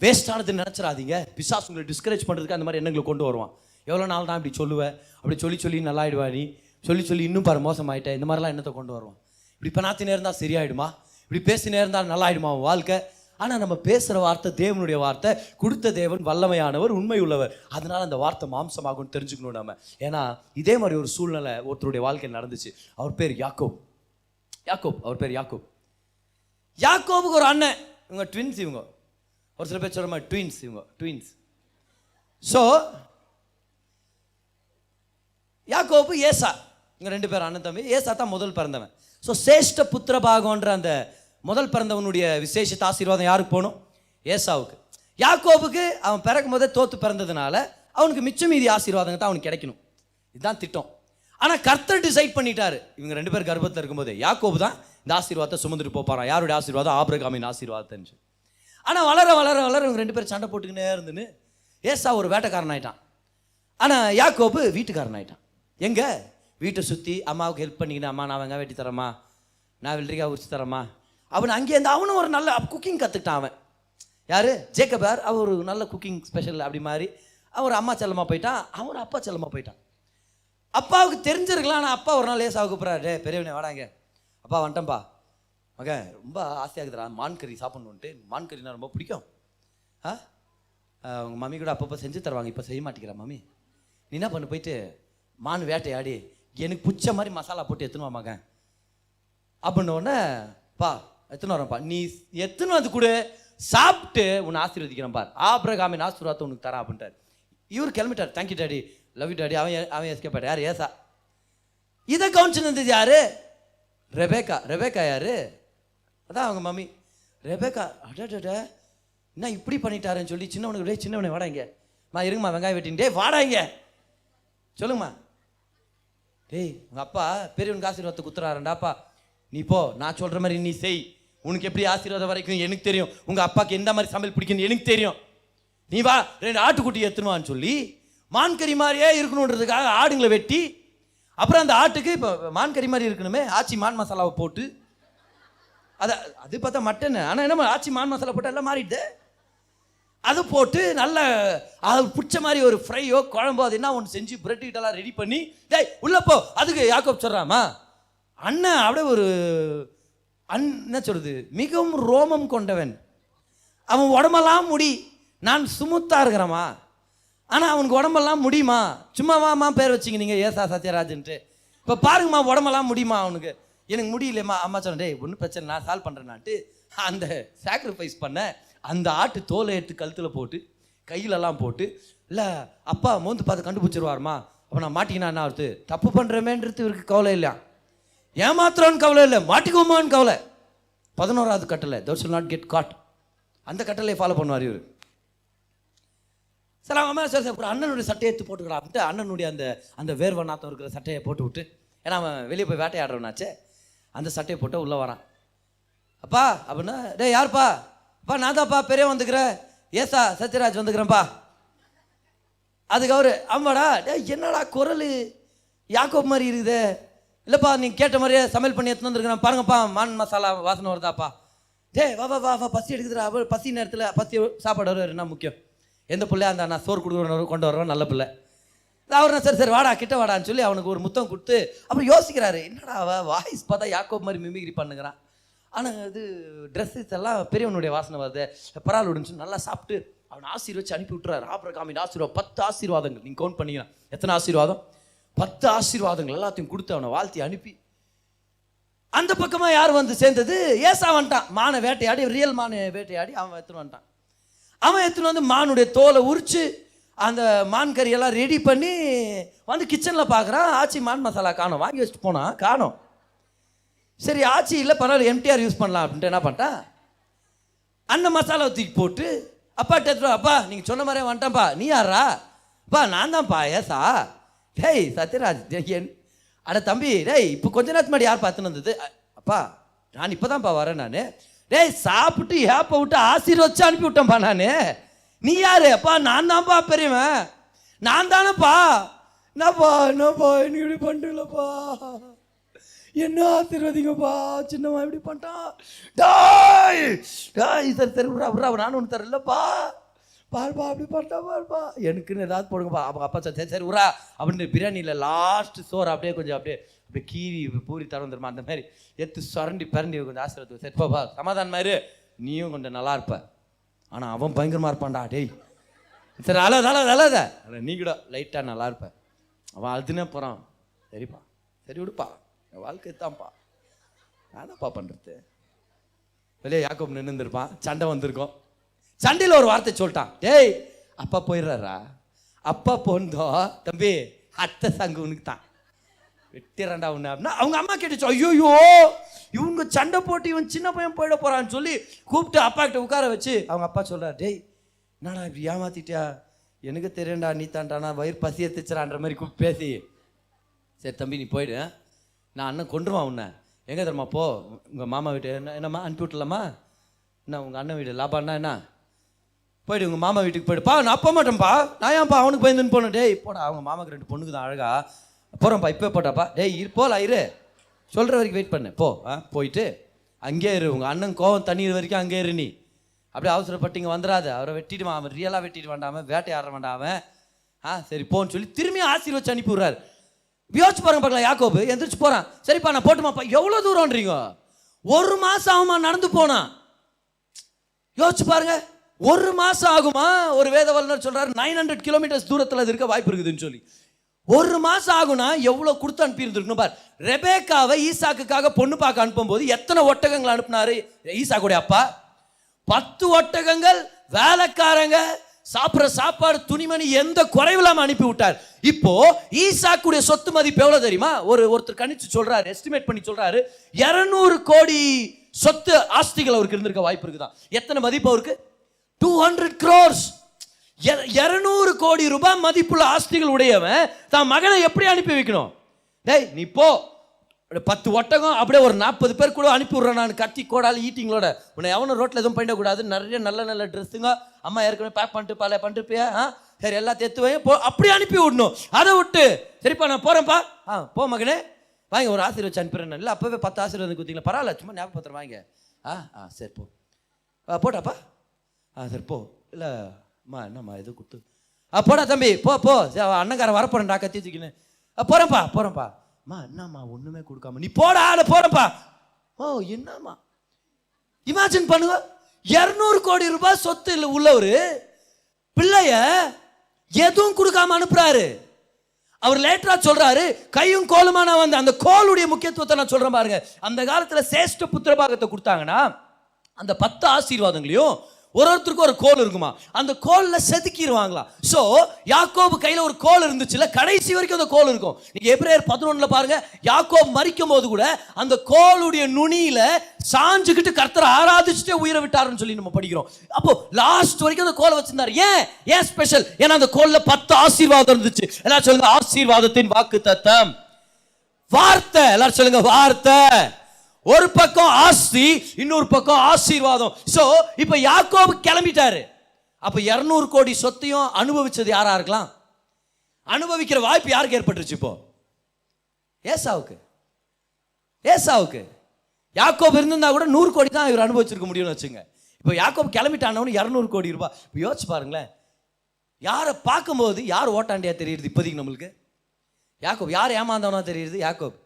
வேஸ்டானது நினச்சிடாதீங்க. பிசாசு உங்களை டிஸ்கரேஜ் பண்ணுறதுக்கு அந்த மாதிரி எண்ணங்களை கொண்டு வருவான். எவ்வளோ நாள் தான் இப்படி சொல்லுவேன், அப்படி சொல்லி நல்லாயிடுவா, நீ சொல்லி இன்னும் பாரு மோசமாயிட்டேன், இந்த மாதிரிலாம் எண்ணத்தை கொண்டு வருவான். இப்படி பணாத்தினே இருந்தால் சரியாயிடுமா, இப்படி பேசினே இருந்தால் நல்லாயிடுமா வாழ்க்கை. ஆனால் நம்ம பேசுகிற வார்த்தை தேவனுடைய வார்த்தை, கொடுத்த தேவன் வல்லமையானவர், உண்மை உள்ளவர். அதனால அந்த வார்த்தை மாம்சமாகும்னு தெரிஞ்சுக்கணும் நம்ம. ஏன்னா இதே மாதிரி ஒரு சூழ்நிலை ஒருத்தருடைய வாழ்க்கையில் நடந்துச்சு. அவர் பேர் யாக்கோப். அவர் பேர் யாக்கோப். யாக்கோபுக்கு ஒரு அண்ணன், இவங்க ட்வின்ஸ். இவங்க ஒரு சில பேர் சொல்ற மாதிரி ட்வின்ஸ், இவங்க ட்வின்ஸ். ஸோ யாக்கோபு ஏசா, இங்கே 2 பேர் அண்ணன் தம்பி. ஏசா தான் முதல் பிறந்தவன். ஸோ சேஷ்ட புத்திர பாகம்ன்ற அந்த முதல் பிறந்தவனுடைய விசேஷித்த ஆசீர்வாதம் யாருக்கு போகணும்? ஏசாவுக்கு. யாக்கோபுக்கு அவன் பிறக்கும் போதே தோத்து பிறந்ததுனால அவனுக்கு மிச்சம் மீதி ஆசீர்வாதங்க தான் அவனுக்கு கிடைக்கணும். இதுதான் திட்டம். ஆனால் கர்த்தர் டிசைட் பண்ணிட்டாரு, இவங்க 2 பேர் கர்ப்பத்தில் இருக்கும்போது யாக்கோபு தான் இந்த ஆசீர்வாதத்தை சுமந்துட்டு போப்பாரான். யாருடைய ஆசீர்வாதம்? ஆபிரகாமின் ஆசீர்வாதத்தை. ஆனால் வளர வளர வளர இவங்க 2 பேர் சண்டை போட்டுக்கினே இருந்துன்னு ஏசா ஒரு வேட்டைக்காரன் ஆயிட்டான். ஆனால் யாக்கோபு வீட்டுக்காரன் ஆயிட்டான். எங்கே? வீட்டை சுற்றி அம்மாவுக்கு ஹெல்ப் பண்ணிக்கினேன். அம்மா நான் வெங்காயம் வெட்டி தரேம்மா, நான் வெள்ளரிக்காய் உரிச்சு தரேம்மா அப்படின்னு அங்கேருந்து அவனும் ஒரு நல்ல குக்கிங் கற்றுக்கிட்டான். அவன் யார்? ஜேக்கபார். அவர் ஒரு நல்ல குக்கிங் ஸ்பெஷல் அப்படி மாதிரி. அவர் அம்மா செல்லமாக போயிட்டான், அவன் அப்பா செல்லமாக போயிட்டான். அப்பாவுக்கு தெரிஞ்சிருக்கலாம். ஆனால் அப்பா ஒரு நாள் ஏசாவுக்கு கூப்பிட்றாரு, பெரியவனே வாடாங்க. அப்பா வந்துட்டேன்ப்பா, மகன் ரொம்ப ஆசையாகுதுடா மான் கறி சாப்பிட்ணுன்ட்டு. மான் கறினா ரொம்ப பிடிக்கும். உங்கள் மம்மி கூட அப்பப்போ செஞ்சு தருவாங்க, இப்போ செய்ய மாட்டேங்கிறா மம்மி. நீ என்ன பண்ணு, போயிட்டு மான் வேட்டையாடி எனக்கு பிடிச்ச மாதிரி மசாலா போட்டு எடுத்துன்னு வா மகன் அப்படின்னோடனே, பா எத்தனை வரேன்ப்பா, நீ எத்தனை வந்து கூட சாப்பிட்டு உன்னை ஆசீர்வதிக்கிறேன் பார், ஆபிரகாமின் ஆசீர்வாதத்தை உனக்கு தரேன் அப்படின்ட்டார். இவர் கிளம்பிட்டார். Thank you daddy, love you daddy. அவன் எஸ்கேப்பார். யார்? ஏசா. இதை கவனிச்சு இருந்தது யாரு? ரெபேக்கா யாரு? அதான் அவங்க மம்மி ரெபேக்கா. அடடா என்ன இப்படி பண்ணிட்டாருன்னு சொல்லி சின்னவனை வாடா இங்கே. இருங்கம்மா வெங்காயம் வெட்டின். வாடா இங்கே சொல்லுங்கம்மா. டேய் உங்கள் அப்பா பெரியவனுக்கு ஆசீர்வாதத்தை குத்துறாருண்டாப்பா, நீ போ, நான் சொல்கிற மாதிரி நீ செய். உனக்கு எப்படி ஆசீர்வாதம் வரைக்கும் எனக்கு தெரியும், உங்கள் அப்பாவுக்கு எந்த மாதிரி சமையல் பிடிக்குன்னு எனக்கு தெரியும். நீ வா 2 ஆட்டுக்குட்டி எடுத்துனுவான்னு சொல்லி மான்கறி மாதிரியே இருக்கணுன்றதுக்காக ஆடுங்களை வெட்டி, அப்புறம் அந்த ஆட்டுக்கு இப்போ மான்கறி மாதிரி இருக்கணுமே ஆச்சி மான் மசாலாவை போட்டு, அது பார்த்தா மட்டன். ஆனால் என்ன ஆச்சி மான் மசாலா போட்டு எல்லாம் மாறிடுது. அது போட்டு நல்ல அது பிடிச்ச மாதிரி ஒரு ஃப்ரையோ குழம்போ அது என்ன ஒன்று செஞ்சு பிரெட் கிட்டலாம் ரெடி பண்ணி, டேய் உள்ளப்போ. அதுக்கு யாக்கோப் சொல்கிறாமா, அண்ணன் அப்படியே ஒரு என்ன சொல்கிறது, மிகவும் ரோமம் கொண்டவன். அவன் உடம்பெல்லாம் முடி, நான் சுமுத்தா இருக்கிறேம்மா. ஆனால் அவனுக்கு உடம்பெல்லாம் முடியுமா? சும்மாவாம்மா பேர் வச்சிங்க நீங்கள் ஏசா சத்யராஜன்ட்டு. இப்போ பாருங்கம்மா உடம்பெல்லாம் முடியுமா அவனுக்கு? எனக்கு முடியலம்மா. அம்மா சொன்னேன், டேய் ஒன்றும் பிரச்சனை, நான் சால்வ் பண்ணுறேன்னான்ட்டு அந்த சாக்ரிஃபைஸ் பண்ண அந்த ஆட்டு தோலை எடுத்து கழுத்தில் போட்டு கையிலெல்லாம் போட்டு, இல்லை அப்பா மோந்து பார்த்து கண்டுபிடிச்சிருவாருமா, அப்போ நான் மாட்டிக்கினா என்ன ஆகுது? தப்பு பண்ணுறமேன்றது இவருக்கு கவலை இல்லையா, ஏமாத்திரம்னு கவலை இல்லை, மாட்டிக்குவோமான்னு கவலை. 11வது கட்டளை, thou shalt not get caught. அந்த கட்டளையை ஃபாலோ பண்ணுவார் இவர். சரி அவன் சார் ஒரு அண்ணனுடைய சட்டையை எடுத்து போட்டுக்கிறான் அப்படின்ட்டு அண்ணனுடைய அந்த வேர்வை நாத்தம் இருக்கிற சட்டையை போட்டு விட்டு, ஏன்னா அவன் வெளியே போய் வேட்டையாடுறவனாச்சே, அந்த சட்டையை போட்டு உள்ளே வரான். அப்பா அப்படின்னா, டே யாருப்பா? அப்பா நான் தான்ப்பா பெரிய வந்துக்கிறேன், ஏசா சத்யராஜ் வந்துக்கிறேன்ப்பா. அதுக்கு அவரு, ஆமாடா டே என்னடா குரல் யாக்கோப் மாதிரி இருக்குது. இல்லைப்பா நீங்கள் கேட்ட மாதிரியே சமையல் பண்ணி எடுத்துன்னு வந்துருக்கிறேன் பாருங்கப்பா, மான் மசாலா வாசனை வருதாப்பா. டே வா வா வா வா பசி எடுக்குதுடா. பசி நேரத்தில் பசி சாப்பாடு வரும் என்ன முக்கியம், எந்த பிள்ளை அந்த நான் சோறு கொண்டு வர்றோம் நல்ல பிள்ளை. அவர் சரி சரி வாடா கிட்ட வாடான்னு சொல்லி அவனுக்கு ஒரு முத்தம் கொடுத்து அப்புறம் யோசிக்கிறாரு, என்னடா வாய்ஸ் பார்த்தா யாக்கோப் மாதிரி மிமிக்ரி பண்ணுங்கிறான், ஆனால் இது ட்ரெஸ்ஸஸ் எல்லாம் பெரியவனுடைய வாசனை வருது, பரவாயில்லன்னு சொல்லி நல்லா சாப்பிட்டு அவனை ஆசீர்வச்சு அனுப்பி விட்டுறாரு. ஆபிரகாமின் ஆசீர்வாதம் 10 ஆசீர்வாதங்கள் நீங்கள் கவுண்ட் பண்ணிக்கலாம். எத்தனை ஆசீர்வாதம்? 10 ஆசீர்வாதங்கள் எல்லாத்தையும் கொடுத்து அவனை வாழ்த்தி அனுப்பி அந்த பக்கமாக யார் வந்து சேர்ந்தது? ஏசா வந்துட்டான். மானை வேட்டையாடி, ரியல் மானை வேட்டையாடி அவன் எடுத்துன்னு வந்துட்டான். அவன் எடுத்துன்னு வந்து மானுடைய தோலை உரிச்சு அந்த மான் கறியெல்லாம் ரெடி பண்ணி வந்து கிச்சனில் பார்க்குறான். ஆச்சி மான் மசாலா காணும், வாங்கி வச்சுட்டு போனான், காணும். சரி ஆச்சி இல்லை பரவாயில்ல எம்டிஆர் யூஸ் பண்ணலாம் அப்படின்ட்டு என்ன பண்ணிட்டான், அந்த மசாலாவை தூக்கி போட்டு அப்பா எடுத்துருவா. அப்பா நீங்கள் சொன்ன மாதிரியே வந்துட்டான்ப்பா. நீ யாரா? அப்பா நான் தான்ப்பா ஏசா. டேய் சத்யராஜ், அட தம்பி டேய் இப்போ கொஞ்ச நேரத்துக்கு முன்னாடி யார் பார்த்துன்னு வந்தது? அப்பா நான் இப்போ தான்ப்பா வரேன் நான். டேய் சாப்பிட்டு ஏப்ப விட்டு ஆசீர்வச்சு அனுப்பி விட்டேன்ப்பா நான். நீ யாரு? அப்பா நான் தான்ப்பா பெரியவன், நான் தானேப்பா. என்னப்பா எனக்கு இப்படி பண்ணுறீங்களப்பா, என்ன ஆசீர்வதிங்கப்பா, சின்னம்மா இப்படி பண்ணிட்டான். டாய் டாய் சரி சரி விட்றா நானும் ஒன்று தரலப்பா, பாருப்பா அப்படி பண்ணிட்டா பாருப்பா, எனக்குன்னு ஏதாவது போடுங்கப்பா. அப்போ அப்பா சரி சரி விட்றா அப்படின்னு பிரியாணியில் லாஸ்ட் சோறு அப்படியே கொஞ்சம் அப்படியே கீரி பூரி தரம் தருமா அந்த மாதிரி எடுத்து சுரண்டி பிறண்டி கொஞ்சம் ஆசீர்வாதம். சரிப்பாப்பா சமாதானம் மாதிரி நீயும் கொஞ்சம் நல்லா இருப்ப, ஆனால் அவன் பயங்கரமாக இருப்பான்டா. டேய் சரி அழாத நீ கூட லைட்டாக நல்லா இருப்ப, அவன் அழுதுனே போகிறான். சரிப்பா சரி விடுப்பா, என் வாழ்க்கை தான்ப்பா, நானப்பா பண்ணுறது. வெளியே யாக்கோபு நின்றுருப்பான், சண்டை வந்திருக்கோம். சண்டையில் ஒரு வார்த்தை சொல்லிட்டான், டேய் அப்பா போயிடுறாரா, அப்பா போந்தோ தம்பி அத்தை சங்கு உனக்கு தான் வெட்டிறாண்டா உன்ன அப்படின்னா அவங்க அம்மா கேட்டுச்சு, ஐயோயோ இவங்க சண்டை போட்டு இவன் சின்ன பையன் போயிட போறான்னு சொல்லி கூப்பிட்டு அப்பா கிட்ட உட்கார வச்சு அவங்க அப்பா சொல்றாரு, டேய் என்னடா இப்படி ஏமாத்திட்டியா, எனக்கு தெரியண்டா நீ தாண்டானா வயிறு பசி எடுத்துச்சுறான்ற மாதிரி கூப்பிட்டு பேசி, சரி தம்பி நீ போயிடு, நான் அண்ணன் கொண்டுருவான் உன்னை, எங்கே தரமா போ உங்கள் மாமா வீட்டு, என்னம்மா அனுப்பி விட்டலாமா, என்ன உங்கள் அண்ணன் வீடு லாபான்னா என்ன, போயிடு உங்கள் மாமா வீட்டுக்கு போயிடுப்பா, நான் அப்போ மாட்டேன்ப்பா, நான் ஏன்ப்பா அவனுக்கு பயந்துன்னு போனேன், டேய் போடா அவங்க மாமாக்கு 2 பொண்ணுக்கு தான் அழகா போகிறோம்ப்பா, இப்போ போட்டாப்பா, டேய் போகலாம் இரு சொல்கிற வரைக்கும் வெயிட் பண்ணு போ, போயிட்டு அங்கே இரு, உங்கள் அண்ணன் கோவம் தண்ணீர் வரைக்கும் அங்கே இரு, நீ அப்படியே அவசரப்பட்டு இங்கே வந்துடாது, அவரை வெட்டிடுவான், அவன் ரியலாக வெட்டிட்டு வேண்டாம வேட்டையாட வேண்டாம, சரி போன்னு சொல்லி திரும்பியும் ஆசீர்வச்சு அனுப்பி விட்றாரு. யோசிச்சு பாருங்க பார்க்கலாம், யாக்கோபு எந்திரிச்சு போகிறான், சரிப்பா நான் போட்டுமாப்பா, எவ்வளோ தூரம்ன்றீங்க, 1 மாதம் ஆகுமா நடந்து போனான், யோசிச்சு பாருங்க 1 மாதம் ஆகுமா, ஒரு வேத வல்லுநர் சொல்கிறார் 900 கிலோமீட்டர்ஸ் தூரத்தில் இருக்க வாய்ப்பு இருக்குதுன்னு சொல்லி, 1 மாதம் ஆகுனா எவ்வளோ கொடுத்து அனுப்பி இருந்திருக்கணும் பார். ரெபேக்காவை ஈசாக்குக்காக பொண்ணு பார்க்க அனுப்பும்போது எத்தனை ஒட்டகங்கள் அனுப்புனாரு ஈசாக்குடைய அப்பா, 10 ஒட்டகங்கள், வேலைக்காரங்க, சாப்பிட்ற சாப்பாடு, துணிமணி எந்த குறைவில்லாம அனுப்பி விட்டார். இப்போ ஈசாக்குடைய சொத்து மதிப்பு எவ்வளவு தெரியுமா, ஒருத்தர் கணிச்சு சொல்றாரு, எஸ்டிமேட் பண்ணி சொல்றாரு, 200 கோடி சொத்து ஆஸ்திகள் அவருக்கு இருந்திருக்க வாய்ப்பு இருக்குதான். எத்தனை மதிப்பு அவருக்கு, 200 crores, 200 கோடி ரூபாய் மதிப்புள்ள ஆஸ்திகள் உடையவன் தான் மகனை எப்படி அனுப்பி வைக்கணும், டேய் நீ போ 10 ஒட்டகம் அப்படியே ஒரு 40 பேர் கூட அனுப்பி விட்றேன் நான், கத்தி கோடாலி ஈட்டிங்களோட, உன்னை எவனும் ரோட்டில் எதுவும் பண்ணிடக்கூடாது, நிறைய நல்ல ட்ரெஸ்ஸுங்க அம்மா ஏற்கனவே பேக் பண்ணிட்டு பாலே பண்ணிட்டுப்பியா, சரி எல்லாத்தையும் எடுத்து வை போ, அப்படி அனுப்பி விடணும். அதை விட்டு சரிப்பா நான் போகிறேன்ப்பா, போ மகனே வாங்க ஒரு ஆசீர்வச்சு அனுப்பிடுறேன், இல்லை அப்போவே 10 ஆசீர்வாதம் கொடுத்தீங்களா, பரவாயில்ல சும்மா ஞாபகப்பத்திரம் வாங்க, சரி போ போட்டாப்பா, சரி போ, இல்லை அம்மா என்னம்மா எதுவும் கொடுத்து, போடா தம்பி போ அண்ணங்காரன் வரப்போறேன்டா கத்தி வச்சுக்கின்னு, போகிறேன்ப்பா அம்மா என்னம்மா ஒன்றுமே கொடுக்காம நீ போடா போகிறேன்ப்பா, ஓ என்னம்மா இமேஜின் பண்ணுங்க, 200 கோடி ரூபாய் சொத்து இல்லை உள்ளவரு பிள்ளைய எதுவும் கொடுக்காம அனுப்புறாரு. அவர் லேட்டரா சொல்றாரு, கையும் கோலுமான வந்து அந்த கோலுடைய முக்கியத்துவத்தை நான் சொல்றேன் பாருங்க. அந்த காலத்துல சேஷ்ட புத்திரபாகத்தை கொடுத்தாங்கன்னா அந்த 10 ஆசீர்வாதங்களையும் ஒருத்தருக்கு ஒரு கோல் இருக்குமா, அந்த கோல்ல செதுக்கிடுவாங்களா. சோ யாக்கோபு கையில ஒரு கோல் இருந்துச்சுல, கடைசி வரைக்கும் அந்த கோல் இருக்கும். நீங்க எபிரேயர் 11 பாருங்க, யாக்கோபு மரிக்கும் போது கூட அந்த கோலுடைய நுனியில சாஞ்சுக்கிட்டு கர்த்தரை ஆராதிச்சுட்டே உயிரை விட்டாருன்னு சொல்லி நம்ம படிக்கிறோம். அப்போ லாஸ்ட் வரைக்கும் அந்த கோலை வச்சிருந்தாரு. ஏன் ஸ்பெஷல், ஏன்னா அந்த கோல்ல 10 ஆசீர்வாதம் இருந்துச்சு. எல்லாரும் சொல்லுங்க ஆசீர்வாதத்தின் வாக்கு தத்தம், வார்த்தை. எல்லாரும் சொல்லுங்க வார்த்தை. ஒரு பக்கம் ஆஸ்தி, இன்னொரு பக்கம் ஆசீர்வாதம். சோ இப்ப யாக்கோபு கிளம்பிட்டாரு. அப்ப 200 கோடி சொத்தையும் அனுபவிச்சது யாரா இருக்கலாம், அனுபவிக்கிற வாய்ப்பு யாருக்கு ஏற்பட்டுருச்சு, இப்போ ஏசாவுக்கு. யாக்கோபு இருந்திருந்தா கூட 100 கோடி தான் இவர் அனுபவிச்சிருக்க முடியும்னு வச்சுங்க. இப்போ யாக்கோபு கிளம்பிட்டானவனு 200 கோடி ரூபாய். இப்போ யோசிச்சு பாருங்களேன், யாரை பார்க்கும்போது யார் ஓட்டாண்டியா தெரியுது இப்போதைக்கு நம்மளுக்கு, யாக்கோபு யார் ஏமாந்தவனா தெரியுது, யாக்கோபு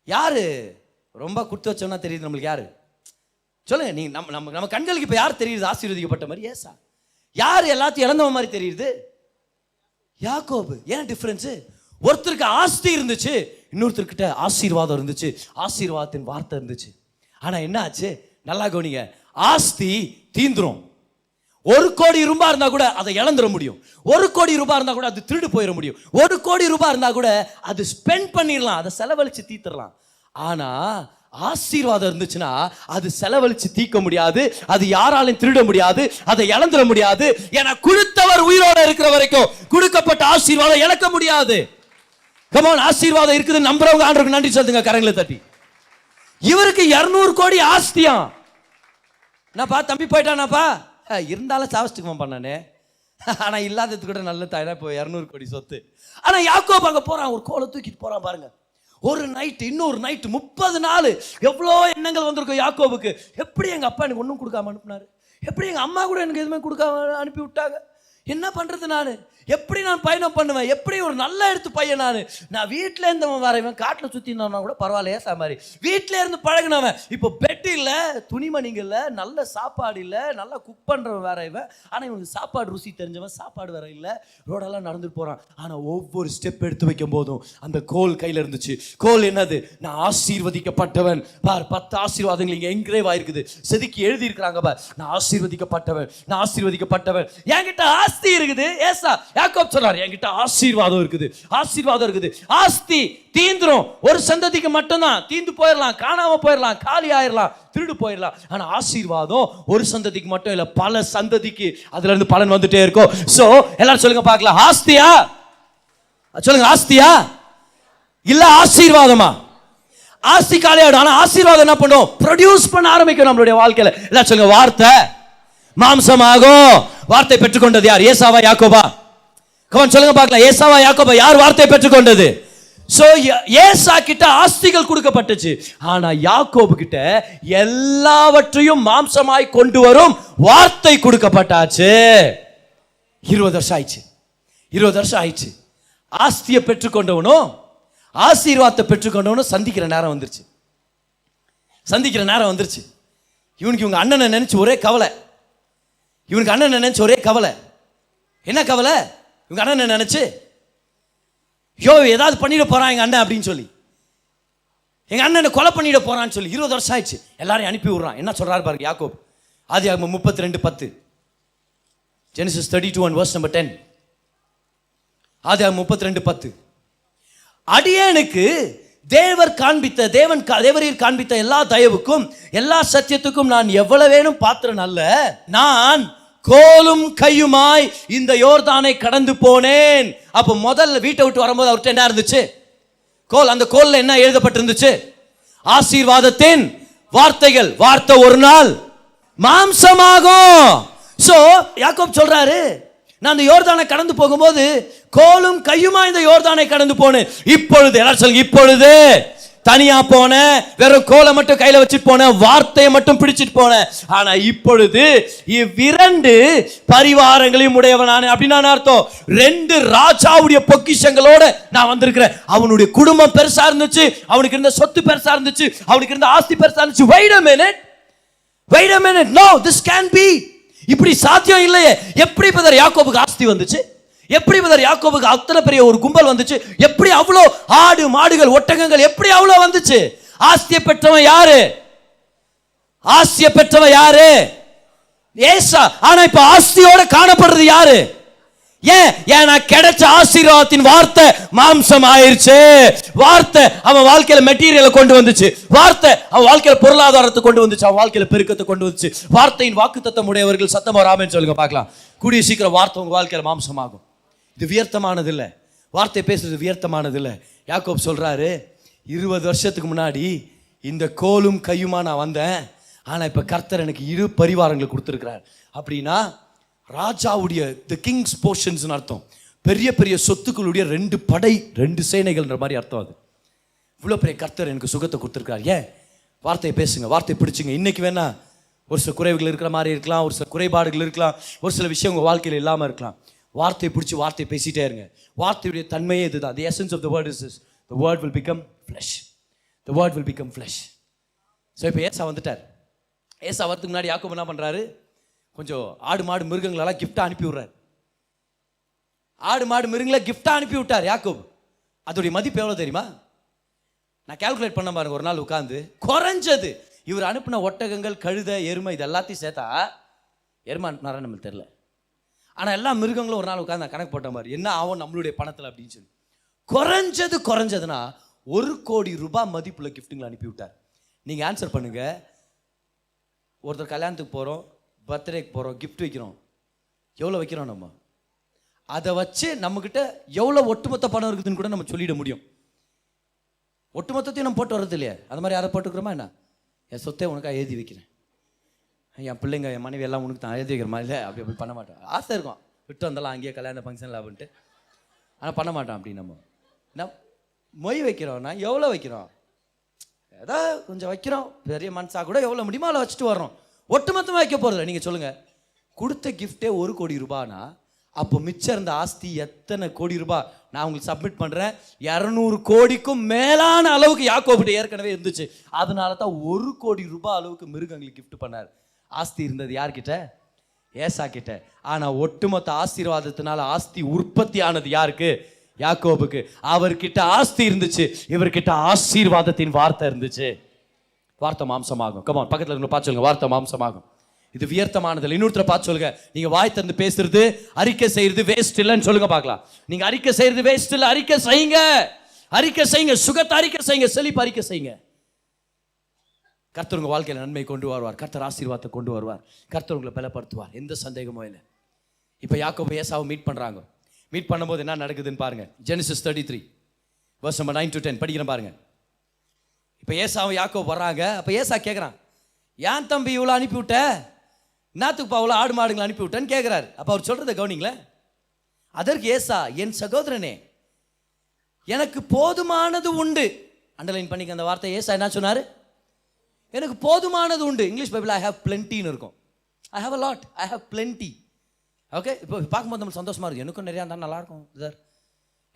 யாரு ரொம்ப குடுத்து வச்சவனா தெரியுது நம்மளுக்கு, யாரு சொல்லுங்க நீங்க. நம்ம கண்களுக்கு இப்போ யார் தெரியுது ஆசீர்வதிக்கப்பட்ட மாதிரி, ஏசா. யார் எல்லாத்தையும் இழந்தவ மாதிரி தெரியுது, யாக்கோபு. ஏன் டிஃபரன்ஸ், ஒருத்தருக்கு ஆஸ்தி இருந்துச்சு, இன்னொருத்தர்கிட்ட ஆசீர்வாதம் இருந்துச்சு, ஆசீர்வாதத்தின் வார்த்தை இருந்துச்சு. ஆனா என்ன ஆச்சு, நல்லா கவனிங்க, ஆஸ்தி தீந்துரும். 1 கோடி ரூபாய் இருந்தா கூட அதை இழந்துட முடியும். 1 கோடி ரூபாய் இருந்தா கூட அது திருடு போயிட முடியும். 1 கோடி ரூபாய் இருந்தா கூட அது ஸ்பெண்ட் பண்ணிடலாம், அதை செலவழிச்சு தீர்த்திடலாம். ஆனா ஆசீர்வாதம் இருந்துச்சுன்னா அது செலவழிச்சு தீர்க்க முடியாது, அது யாராலையும் திருட முடியாது, அதை இழந்துட முடியாது. ஏன்னா கொடுத்தவர் உயிரோட இருக்கிற வரைக்கும் கொடுக்கப்பட்ட ஆசீர்வாதம் இழக்க முடியாது. கமான், ஆசீர்வாதம் இருக்குது நம்புறவங்க ஆண்டவருக்கு நன்றி சொல்லுங்க கரங்களை தட்டி. இவருக்கு 200 கோடி ஆஸ்தியா. என்னப்பா தம்பி போயிட்டானாப்பா, இருந்தாலும் சாவஸ்டிக்குமா பண்ணானே, ஆனா இல்லாதது கூட நல்ல தாயினா இப்போ 200 கோடி சொத்து. ஆனா யாக்கோபு அங்க போறான், ஒரு கோலை தூக்கிட்டு போறான் பாருங்க. ஒரு நைட், இன்னொரு நைட், 30 நாள். எவ்வளோ எண்ணங்கள் வந்திருக்கும் யாக்கோபுக்கு. எப்படி எங்க அப்பா எனக்கு ஒன்றும் கொடுக்காம அனுப்புனாரு, எப்படி எங்க அம்மா கூட எனக்கு எதுவுமே கொடுக்காம அனுப்பி விட்டாங்க, என்ன பண்றது? நான் எப்படி நான் பயணம் பண்ணுவேன்? எப்படி ஒரு நல்ல எடுத்து பையன் நான் வீட்டில் இருந்தவன் வரைவன், காட்டில் சுற்றி இருந்தவனா கூட பரவாயில்லையா சாமாரி, வீட்டில் இருந்து பழகினவன், இப்போ பெட் இல்லை, துணிமணிங்க இல்லை, நல்ல சாப்பாடு இல்லை, நல்லா குக் பண்ணுறவன் வேற இவன். ஆனால் இவனுக்கு சாப்பாடு ருசி தெரிஞ்சவன், சாப்பாடு வேற இல்லை, ரோடெல்லாம் நடந்துட்டு போகிறான். ஆனால் ஒவ்வொரு ஸ்டெப் எடுத்து வைக்கும் போதும் அந்த கோல் கையில் இருந்துச்சு. கோல் என்னது? நான் ஆசீர்வதிக்கப்பட்டவன். பார், 10 ஆசீர்வாதங்கள் இங்கே என்கிரேவ் ஆயிருக்குது, செதுக்கி எழுதியிருக்கிறாங்க பார். நான் ஆசீர்வதிக்கப்பட்டவன், நான் ஆசீர்வதிக்கப்பட்டவன். என்கிட்ட ஆஸ்தி இருக்குது. ஏசா யாக்கோப் சொல்றார், என்கிட்ட ஆசீர்வாதம் இருக்குது, ஆசீர்வாதம் இருக்குது. ஆஸ்தி தீந்துரும், ஒரு சந்ததிக்கு மட்டும்தான், தீந்து போயிடலாம், காணாம போயிடலாம், காலி ஆயிடலாம், திருடு போயிடலாம். ஆனா ஆசீர்வாதம் ஒரு சந்ததிக்கு மட்டும் இல்ல, பல சந்ததிக்கு அதுல இருந்து பலன் வந்துட்டே இருக்கும். சோ எல்லாரும் சொல்லுங்க பார்க்கலாம், ஆஸ்தியா? சொல்லுங்க, ஆஸ்தியா இல்ல ஆசீர்வாதமா? ஆஸ்தி காலியாடும், ஆனா ஆசீர்வாதம் என்ன பண்ணும்? ப்ரொடியூஸ் பண்ண ஆரம்பிக்கும் நம்மளுடைய வாழ்க்கையில. எல்லாம் சொல்லுங்க, வார்த்தை மாம்சமாகும். வார்த்தை பெற்றுக்கொண்டது யார்? ஏசாவா யாக்கோபா? கமான் சொல்லுங்க பார்க்கலாம், ஏசாவா யாக்கோபா? யார் வார்த்தை பெற்றுக்கொண்டது? சோ ஏசா கிட்ட ஆஸ்திகள் கொடுக்கப்பட்டுச்சு, ஆனா யாக்கோபு கிட்ட எல்லாவற்றையும் மாம்சமாய் கொண்டு வரும் வார்த்தை கொடுக்கப்பட்டாச்சு. 20 வருஷம் ஆயிடுச்சு, 20 வருஷம் ஆயிடுச்சு. ஆஸ்தியை பெற்றுக்கொண்டவனும் ஆசீர்வாதத்தை பெற்றுக்கொண்டவனும் சந்திக்கிற நேரம் வந்துருச்சு, சந்திக்கிற நேரம் வந்துருச்சு. இவனுக்கு இவங்க அண்ணனை நினைச்சு ஒரே கவலை, இவனுக்கு அண்ணனை நினைச்சு ஒரே கவலை. என்ன கவலை? இவங்க அண்ணனை நினைச்சு, யோ ஏதாவது பண்ணிட போறான் எங்க அண்ணன் அப்படின்னு சொல்லி, எங்க அண்ணனை கொலை பண்ணிட போறான்னு சொல்லி 20 வருஷம் ஆயிடுச்சு. எல்லாரையும் அனுப்பி விடுறான். என்ன சொல்றாரு பாருங்க யாக்கோப், ஆதியாகமம் 32:10, Genesis 32 and verse number 10. ஆதியாகமம் 32:10. அடியேனுக்கு தேவரீர் காண்பித்த எல்லா தயவுக்கும் எல்லா சத்தியத்துக்கும் நான் எவ்வளவேனும் பாத்திரன் அல்ல. நான் கோலும் கையுமாய் இந்த யோர்தானை கடந்து போனேன். அப்ப முதல்ல வீட்டை விட்டு வரும்போது அவர்கிட்ட என்ன இருந்துச்சு? கோல். அந்த கோல்ல என்ன எழுதப்பட்டிருந்துச்சு? ஆசீர்வாதத்தின் வார்த்தைகள். வார்த்தை ஒரு நாள் மாம்சமாகும். சோ யாக்கோப் சொல்றாரு, நான் அந்த யோர்தானை கடந்து போகும்போது கோலும் கையுமா இந்த யோர்தானை கடந்து போனேன். இப்பொழுது எல்லாரும் சொல்லுங்க, இப்பொழுது தனியா போன, வெறும் கோலை மட்டும் கையில வச்சுட்டு போன, வார்த்தையை மட்டும் பிடிச்சிட்டு போன. ஆனா இப்பொழுது இவ்விரண்டு பரிவாரங்களையும் உடையவனான. அப்படின்னா அர்த்தம், 2 ராஜாவுடைய பொக்கிஷங்களோட நான் வந்திருக்கிறேன். அவனுடைய குடும்பம் பெருசா இருந்துச்சு, அவனுக்கு இருந்த சொத்து பெருசா இருந்துச்சு, அவனுக்கு இருந்த ஆஸ்தி பெருசா இருந்துச்சு. Wait a minute, no, this can't be. இப்படி சாத்தியம் இல்லையே. எப்படி பிரதர் யாக்கோபுக்கு ஆஸ்தி வந்துச்சு? எப்படி பிரதர் யாக்கோபுக்கு அத்தனை பெரிய ஒரு கும்பல் வந்துச்சு? எப்படி அவ்வளோ ஆடு மாடுகள் ஒட்டகங்கள் எப்படி அவ்வளோ வந்துச்சு? ஆஸ்தியை பெற்றவன் யாரு? ஆஸ்தியை பெற்றவன் யாரு? ஏசா. ஆனா இப்ப ஆஸ்தியோட காணப்படுறது யாரு? ஏன் கிடைச்ச ஆசீர்வாதத்தின் வார்த்தை மாம்சம் ஆயிருச்சு. வார்த்தை அவன் வாழ்க்கையில மெட்டீரியலை கொண்டு வந்துச்சு, வார்த்தை அவன் வாழ்க்கையில பொருளாதாரத்தை கொண்டு வந்துச்சு, அவன் வாழ்க்கையில பெருக்கத்தை கொண்டு வந்துச்சு. வார்த்தையின் வாக்குத்தத்தம் உடையவர்கள் சத்தமா ராமன் சொல்லுங்க பார்க்கலாம். கூடிய சீக்கிரம் வார்த்தை உங்க வாழ்க்கையில மாம்சமாகும். இது வியர்த்தமானது இல்ல, வார்த்தை பேசுறது வியர்த்தமானது இல்ல. யாக்கோப் சொல்றாரு, 20 வருஷத்துக்கு முன்னாடி இந்த கோலும் கையுமா நான் வந்தேன், ஆனா இப்ப கர்த்தர் எனக்கு 2 பரிவாரங்களை கொடுத்திருக்கிறார். அப்படின்னா ராஜாவுடைய தி கிங்ஸ் போர்ஷன்ஸ் அர்த்தம், பெரிய பெரிய சொத்துக்களுடைய 2 படை 2 சேனைகள்ன்ற மாதிரி அர்த்தம். அது இவ்வளோ பெரிய கர்த்தர் எனக்கு சுகத்தை கொடுத்துருக்காரு. ஏன்? வார்த்தையை பேசுங்க, வார்த்தையை பிடிச்சுங்க. இன்னைக்கு வேணா ஒரு சில குறைவுகள் இருக்கிற மாதிரி இருக்கலாம், ஒரு சில குறைபாடுகள் இருக்கலாம், ஒரு சில விஷயம் உங்கள் வாழ்க்கையில் இல்லாமல் இருக்கலாம். வார்த்தையை பிடிச்சி வார்த்தையை பேசிட்டே இருங்க. வார்த்தையுடைய தன்மையே இதுதான். The essence of the word is this. The word will become flesh. The word will become flesh. So இப்போ ஏசா வந்துட்டார். ஏசா வரதுக்கு முன்னாடி யாக்கோபு என்ன பண்ணுறாரு? கொஞ்சம் ஆடு மாடு மிருகங்களெல்லாம் கிஃப்டாக அனுப்பி விட்றாரு. ஆடு மாடு மிருகங்களை கிஃப்டாக அனுப்பி விட்டார் யாக்கோபு. அதோடைய மதிப்பு எவ்வளோ தெரியுமா? நான் கால்குலேட் பண்ண பாருங்க. ஒரு நாள் உட்காந்து குறைஞ்சது இவர் அனுப்பின ஒட்டகங்கள், கழுதை, எருமை இது எல்லாத்தையும் சேர்த்தா, எருமை அனுப்பினாரா நம்மளுக்கு தெரியல, ஆனால் எல்லா மிருகங்களும் ஒரு நாள் உட்காந்து கணக்கு போட்ட மாதிரி என்ன ஆகும் நம்மளுடைய பணத்தில் அப்படின்னு சொல்லி குறைஞ்சதுன்னா 1 கோடி ரூபாய் மதிப்புள்ள கிஃப்ட்டுங்களை அனுப்பி விட்டார். நீங்கள் ஆன்சர் பண்ணுங்க. ஒருத்தர் கல்யாணத்துக்கு போகிறோம், பர்த்டேக்கு போகிறோம், கிஃப்ட் வைக்கிறோம், எவ்வளோ வைக்கிறோம் நம்ம? அதை வச்சு நம்மக்கிட்ட எவ்வளோ ஒட்டுமொத்த பணம் இருக்குதுன்னு கூட நம்ம சொல்லிட முடியும். ஒட்டுமொத்தத்தையும் நம்ம போட்டு வர்றது இல்லையா? அது மாதிரி அதை போட்டுக்கிறோமா? என்ன, என் சொத்தை உனக்காக எழுதி வைக்கிறேன், என் பிள்ளைங்க என் மனைவி எல்லாம் உனக்கு தான் எழுதி வைக்கிற மாதிரி இல்லை, அப்படி பண்ண மாட்டோம். ஆசை இருக்கும், விட்டு வந்தாலும் அங்கேயே கல்யாண ஃபங்க்ஷனில் அப்படின்ட்டு, ஆனால் பண்ண மாட்டோம். அப்படி நம்ம மொய் வைக்கிறோம்னா எவ்வளோ வைக்கிறோம்? ஏதோ கொஞ்சம் வைக்கிறோம், பெரிய மனசாக கூட எவ்வளோ முடியுமோ அவ்வளோ வச்சுட்டு வர்றோம். ஒட்டுமொத்தமாக வைக்க போகிறதில்ல. நீங்கள் சொல்லுங்கள், கொடுத்த கிஃப்டே 1 கோடி ரூபானா அப்போ மிச்சம் இருந்த ஆஸ்தி எத்தனை கோடி ரூபாய் நான் உங்களுக்கு சப்மிட் பண்ணுறேன், 200 கோடிக்கும் மேலான அளவுக்கு யாக்கோபுட்ட ஏற்கனவே இருந்துச்சு. அதனால தான் 1 கோடி ரூபாய் அளவுக்கு மிருகங்களுக்கு கிஃப்ட் பண்ணார். ஆஸ்தி இருந்தது யார்கிட்ட? ஏசா கிட்ட. ஆனால் ஒட்டுமொத்த ஆசீர்வாதத்தினால ஆஸ்தி உற்பத்தி ஆனது யாருக்கு? யாக்கோபுக்கு. அவர்கிட்ட ஆஸ்தி இருந்துச்சு, இவர்கிட்ட ஆசீர்வாதத்தின் வார்த்தை இருந்துச்சு. வார்த்தை மாம்சமாகும். கமான், பக்கத்தில் இருந்து பார்த்து சொல்லுங்க, வார்த்தை மாம்சமாகும். இது வியர்த்தமானது. இன்னொருத்தர பார்த்து சொல்லுங்க, நீங்க வாய் திறந்து பேசுறது, அறிக்கை செய்யறது வேஸ்ட் இல்லைன்னு சொல்லுங்க பார்க்கலாம். நீங்க அறிக்கை செய்யறது வேஸ்ட் இல்லை, அறிக்கை செய்யுங்க, அறிக்கை செய்யுங்க, சுகத்தை அறிக்கை செய்யுங்க, செழிப்பு அறிக்கை செய்யுங்க. கர்த்தர் உங்க வாழ்க்கையில் நன்மை கொண்டு வருவார், கர்த்தர் ஆசீர்வாதத்தை கொண்டு வருவார், கர்த்தர் உங்களை பலப்படுத்துவார், எந்த சந்தேகமும் இல்லை. இப்போ யாக்கோபு ஏசாவை மீட் பண்றாங்க. மீட் பண்ணும்போது என்ன நடக்குதுன்னு பாருங்க. ஜெனிசிஸ் 33 verse number 9 to 10 படிக்கிறேன் பாருங்க. இப்போ ஏசாவும் யாக்கோபு வர்றாங்க. அப்போ ஏசா கேட்குறான், ஏன் தம்பி இவ்வளோ அனுப்பிவிட்ட, நாத்துக்குப்பா அவ்வளோ ஆடு மாடுங்களை அனுப்பிவிட்டேன்னு கேட்குறாரு. அப்போ அவர் சொல்கிறத கவனிங்களேன். அதற்கு ஏசா, என் சகோதரனே, எனக்கு போதுமானது உண்டு. அண்டர்லைன் பண்ணிக்க அந்த வார்த்தை. ஏசா என்ன சொன்னார்? எனக்கு போதுமானது உண்டு. இங்கிலீஷ் பைபிள் ஐ ஹேவ் பிளென்டின்னு இருக்கும். I have a lot, I have plenty. Okay, இப்போ பார்க்கும்போது நம்ம சந்தோஷமாக இருக்கும். எனக்கும் நிறையா இருந்தால் நல்லாயிருக்கும் சார்,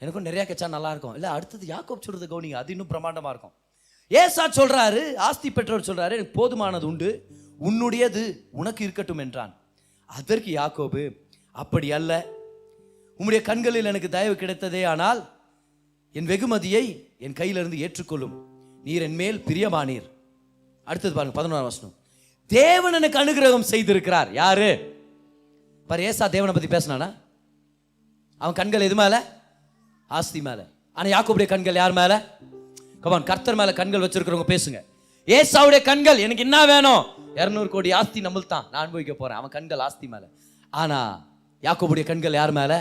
எனக்கும் நிறையா கச்சா நல்லாயிருக்கும். இல்லை, அடுத்தது யாக்கோப் சொல்கிறது கவனிங்க, அது இன்னும் பிரமாண்டமாக இருக்கும். ஏசா சொல்கிறாரு, ஆஸ்தி பெற்றவர் சொல்கிறாரு, எனக்கு போதுமானது உண்டு, உன்னுடையது உனக்கு இருக்கட்டும் என்றான். அதற்கு யாக்கோபு, அப்படி அல்ல, உம்முடைய கண்களில் எனக்கு தயவு கிடைத்ததே, ஆனால் என் வெகுமதியை என் கையிலிருந்து ஏற்றுக்கொள்ளும், நீர் என் மேல் பிரியமானீர். அடுத்தது பாருங்க, 11ஆம் வசனம். தேவன் எனக்கு அனுகிரகம் செய்திருக்கிறார். யாரு? பாரு, ஏசா தேவனை பத்தி பேசினானா? அவன் கண்கள் எது மேல? ஆஸ்தி மேல. ஆனா யாக்கோபுடைய கண்கள் யார் மேல? கமான், கர்த்தர் மேல கண்கள் வச்சிருக்கிறவங்க பேசுங்க. ஏசாவுடைய கண்கள் எனக்கு என்ன வேணும், 200 கோடி ஆஸ்தி நம்மளுக்கு தான், நான் அனுபவிக்க போறேன். அவன் கண்கள் ஆஸ்தி மேல. ஆனா யாக்கோபுடைய கண்கள் யார் மேல?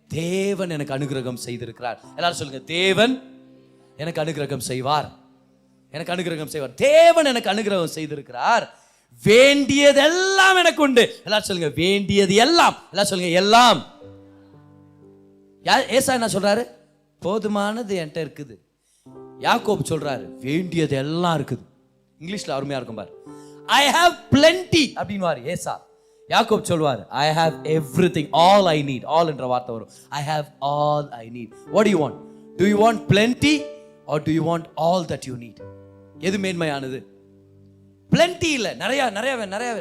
தேவன் எனக்கு அனுகிரகம் செய்திருக்கிறார். எல்லாரும் சொல்லுங்க, தேவன் எனக்கு அனுகிரகம் செய்வார், எனக்கு அனுகிரகம் செய்வார். தேவன் எனக்கு அனுகிரகம் செய்திருக்கிறார், வேண்டியதெல்லாம் எனக்கு உண்டு. எல்லாரும் சொல்லுங்க, வேண்டியது எல்லாம். எல்லாரும் சொல்லுங்க, எல்லாம். ஏசா என்ன சொல்றாரு? போதுமானது என்கிட்ட இருக்குது. யாக்கோபு சொல்றாரு, வேண்டியது எல்லாம் இருக்குது. இங்கிலீஷ்ல அருமையா இருக்கும் பாரு, ஐ ஹேவ் பிளென்டி அப்படின்வாரு ஏசா. யாக்கோபு சொல்வார், I have everything, all I need. All என்ற வார்த்தை வரும். I have all I need. What do you want? Do you want plenty or do you want all that you need? எது மேன்மையானது? Plenty இல்ல, நிறைய நிறைய நிறைய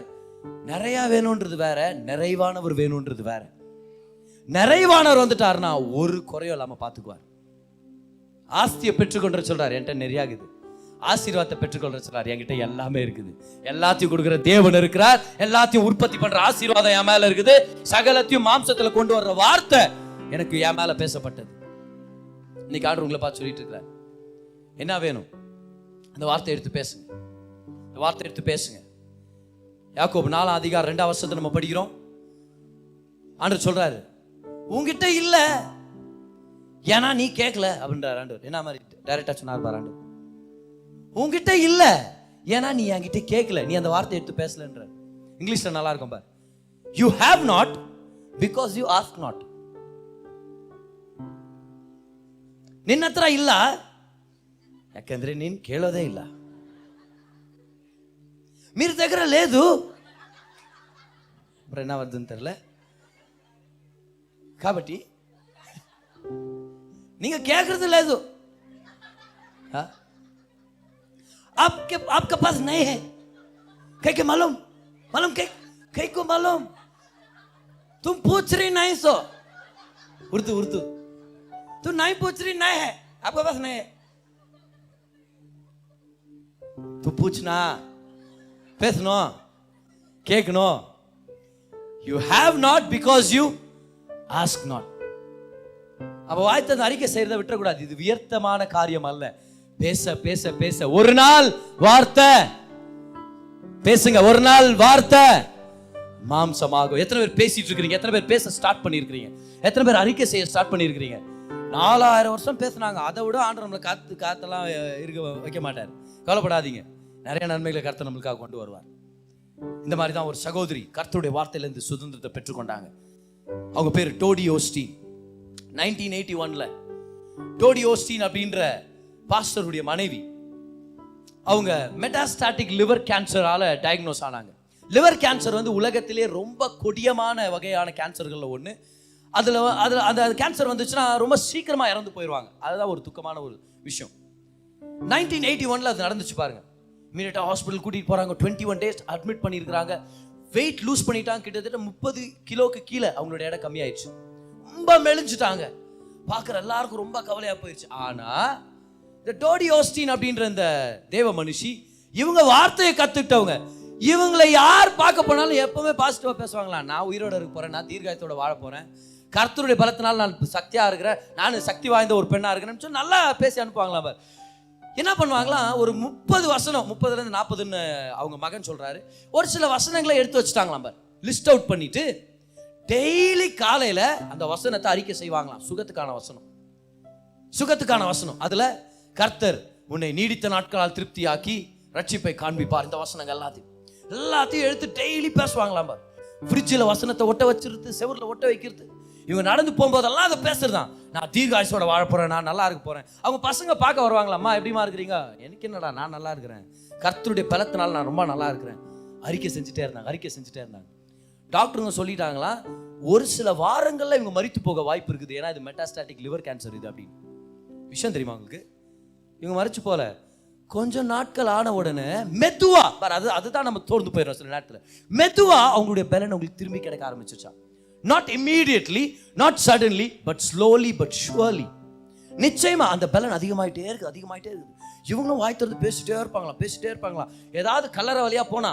நிறைய வேணும்ன்றது வேற, நிறைவானவர் வேணும்ன்றது வேற. நிறைவானவர் வந்துட்டாருன்னா ஒரு குறையும் இல்லாம பாத்துக்குவார். ஆஸ்தியை பெற்றுக்கொண்டு சொல்றாரு, என்கிட்ட நிறைய இருக்குது. ஆசீர்வாதத்தை பெற்றுக்கொள்ள சொல்றாரு, என்கிட்ட எல்லாமே இருக்குது. எல்லாத்தையும் கொடுக்குற தேவன் இருக்கிறார், எல்லாத்தையும் உற்பத்தி பண்ற ஆசீர்வாதம் என் மேல இருக்குது. சகலத்தையும் மாம்சத்துல கொண்டு வர்ற வார்த்தை எனக்கு என் மேல பேசப்பட்டது. இன்னைக்கு ஆண்டவர் உங்களை பார்த்து சொல்லிட்டு இருக்கிறார், என்ன வேணும்? அந்த வார்த்தை எடுத்து பேசுங்க, இந்த வார்த்தை எடுத்து பேசுங்க. யாக்கோபு 4ஆம் அதிகாரம் 2ஆம் வசனத்தை நம்ம படிக்கிறோம். ஆண்டவர் சொல்றாரு, உங்ககிட்ட இல்ல, ஏன்னா நீ கேட்கல அப்படின்றார் ஆண்டவர். என்ன மாதிரி டைரக்டா சொன்னார் பாரு ஆண்டவர், உங்ககிட்ட இல்ல, ஏன்னா நீ என்கிட்ட கேட்கல, நீ அந்த வார்த்தை எடுத்து பேசலன்ற. இங்கிலீஷ்ல நல்லா இருக்கும் பாரு, you have not because you ask not. ನಿನ್ನ ಹತ್ರ ಇಲ್ಲ ಯಾಕಂದ್ರೆ ನೀನು ಕೇಳೋದೇ ಇಲ್ಲ. మీరు దగ్గర లేదు, என்ன வருதுன்னு தெரியல, కాబట్టి நீங்க கேட்கறது లేదు. आपके पास नहीं है, कह के मालूम कह को मालूम, तुम पूछ रही नहीं सो, उर्दू तुम नहीं पूछ रही नहीं है, आपके पास नहीं है, तू पूछना, பேசணும், கேட்கணும். You have not because you ask not. அப்ப வாய்த்த அறிக்கை செய்யறதை விட்டுறக்கூடாது. இது வியர்த்தமான காரியம் அல்ல. பேச பேச பேச ஒரு நாள் வார்த்தை பேசுங்க, ஒரு நாள் வார்த்தை மாம்சமாகும். எத்தனை பேர் பேசிட்டு இருக்கிறீங்க? எத்தனை பேர் பேச ஸ்டார்ட் பண்ணிருக்கிறீங்க? எத்தனை பேர் அறிக்கை செய்ய ஸ்டார்ட் பண்ணிருக்கிறீங்க? 4000 வருஷம் பேசினாங்க, அதை விட ஆண்டவர் நம்மளை காத்தெல்லாம் இருக்க வைக்க மாட்டார். கவலைப்படாதீங்க, நிறைய நன்மைகளை கர்த்தர் நம்மளுக்காக கொண்டு வருவார். இந்த மாதிரி தான் ஒரு சகோதரி கர்த்தருடைய வார்த்தையிலிருந்து சுதந்திரத்தை பெற்றுக்கொண்டாங்க. அவங்க பேர் டோடி ஓஸ்டீன். 1981 டோடி ஓஸ்டீன் அப்படின்ற பாஸ்டருடைய மனைவி, அவங்க மெட்டாஸ்டாட்டிக் லிவர் கேன்சரால டயக்னோஸ் ஆனாங்க. லிவர் கேன்சர் வந்து உலகத்திலே ரொம்ப கொடியமான வகையான கேன்சர்கள்ல ஒன்று. அதில் அந்த கேன்சர் வந்துச்சுன்னா ரொம்ப சீக்கிரமாக இறந்து போயிடுவாங்க. அதுதான் ஒரு துக்கமான ஒரு விஷயம். 1981 அது நடந்துச்சு பாருங்க. இமீடியட்டாக ஹாஸ்பிட்டல் கூட்டிகிட்டு போகிறாங்க. 21 days அட்மிட் பண்ணியிருக்கிறாங்க. வெயிட் லூஸ் பண்ணிட்டாங்க. கிட்டத்தட்ட 30 கிலோக்கு கீழே அவங்களோட எடை கம்மியாயிடுச்சு. ரொம்ப மெலிஞ்சிட்டாங்க. பார்க்குற எல்லாருக்கும் ரொம்ப கவலையாக போயிடுச்சு. ஆனால் இந்த டோடி ஆஸ்டின் அப்படின்ற இந்த தேவ மனுஷி, இவங்க வார்த்தையை கற்றுக்கிட்டவங்க. இவங்களை யார் பார்க்க போனாலும் எப்பவுமே பாசிட்டிவாக பேசுவாங்களா? நான் உயிரோடு இருக்க போகிறேன், நான் தீர்காயத்தோட வாழ போகிறேன், கர்த்தருடைய பலத்தினால் நான் சக்தியாக இருக்கிறேன், நான் சக்தி வாய்ந்த ஒரு பெண்ணாக இருக்கிறேன்னு சொல்லி நல்லா பேசி அனுப்புவாங்களாம். என்ன பண்ணுவாங்களாம், ஒரு 30 வசனம், 30லேருந்து 40ன்னு அவங்க மகன் சொல்கிறாரு, ஒரு சில வசனங்களை எடுத்து வச்சுட்டாங்களாம். லிஸ்ட் அவுட் பண்ணிட்டு டெய்லி காலையில் அந்த வசனத்தை அறிக்கை செய்வாங்களாம். சுகத்துக்கான வசனம். அதில் கர்த்தர் உன்னை நீடித்த நாட்களால் திருப்தியாக்கி ரட்சிப்பை காண்பிப்பார். இந்த வசனங்கள் எல்லாத்தையும் எடுத்து டெய்லி பேசுவாங்களாம். ஃப்ரிட்ஜில் வசனத்தை ஒட்ட வச்சிருது, செவரில் ஒட்ட வைக்கிறது. இவங்க நடந்து போகும்போதெல்லாம் அதை பேசுறதுதான். நான் தீர்காயுசோட வாழ போறேன், நான் நல்லா இருக்க போறேன். அவங்க பசங்க பார்க்க வருவாங்களாம்மா, எப்படிமா இருக்கிறீங்க? எனக்கு என்னடா, நான் நல்லா இருக்கிறேன், கர்த்தருடைய பலத்தினால நான் ரொம்ப நல்லா இருக்கிறேன். அறிக்கை செஞ்சுட்டே இருந்தாங்க. டாக்டருங்க சொல்லிட்டாங்களா, ஒரு சில வாரங்கள்ல இவங்க மரித்து போக வாய்ப்பு இருக்குது. ஏன்னா இது மெட்டாஸ்டாட்டிக் லிவர் கேன்சர் இது அப்படின்னு விஷயம் தெரியுமா உங்களுக்கு? இவங்க மரிச்சு போல கொஞ்சம் நாட்கள் ஆன உடனே மெதுவா, அதுதான் நம்ம தோர்ந்து போயிடும் சில நேரத்தில். மெதுவா அவங்களுடைய பலன் உங்களுக்கு திரும்பி கிடைக்க ஆரம்பிச்சிருச்சா. Not immediately, not suddenly, but slowly but surely. நிச்சயமா அந்த பலன் அதிகமாயிட்டே இருக்கு. இவங்களும் வாய் திறந்து பேசிட்டே இருப்பாங்களா. ஏதாவது கல்லறை வழியா போனா,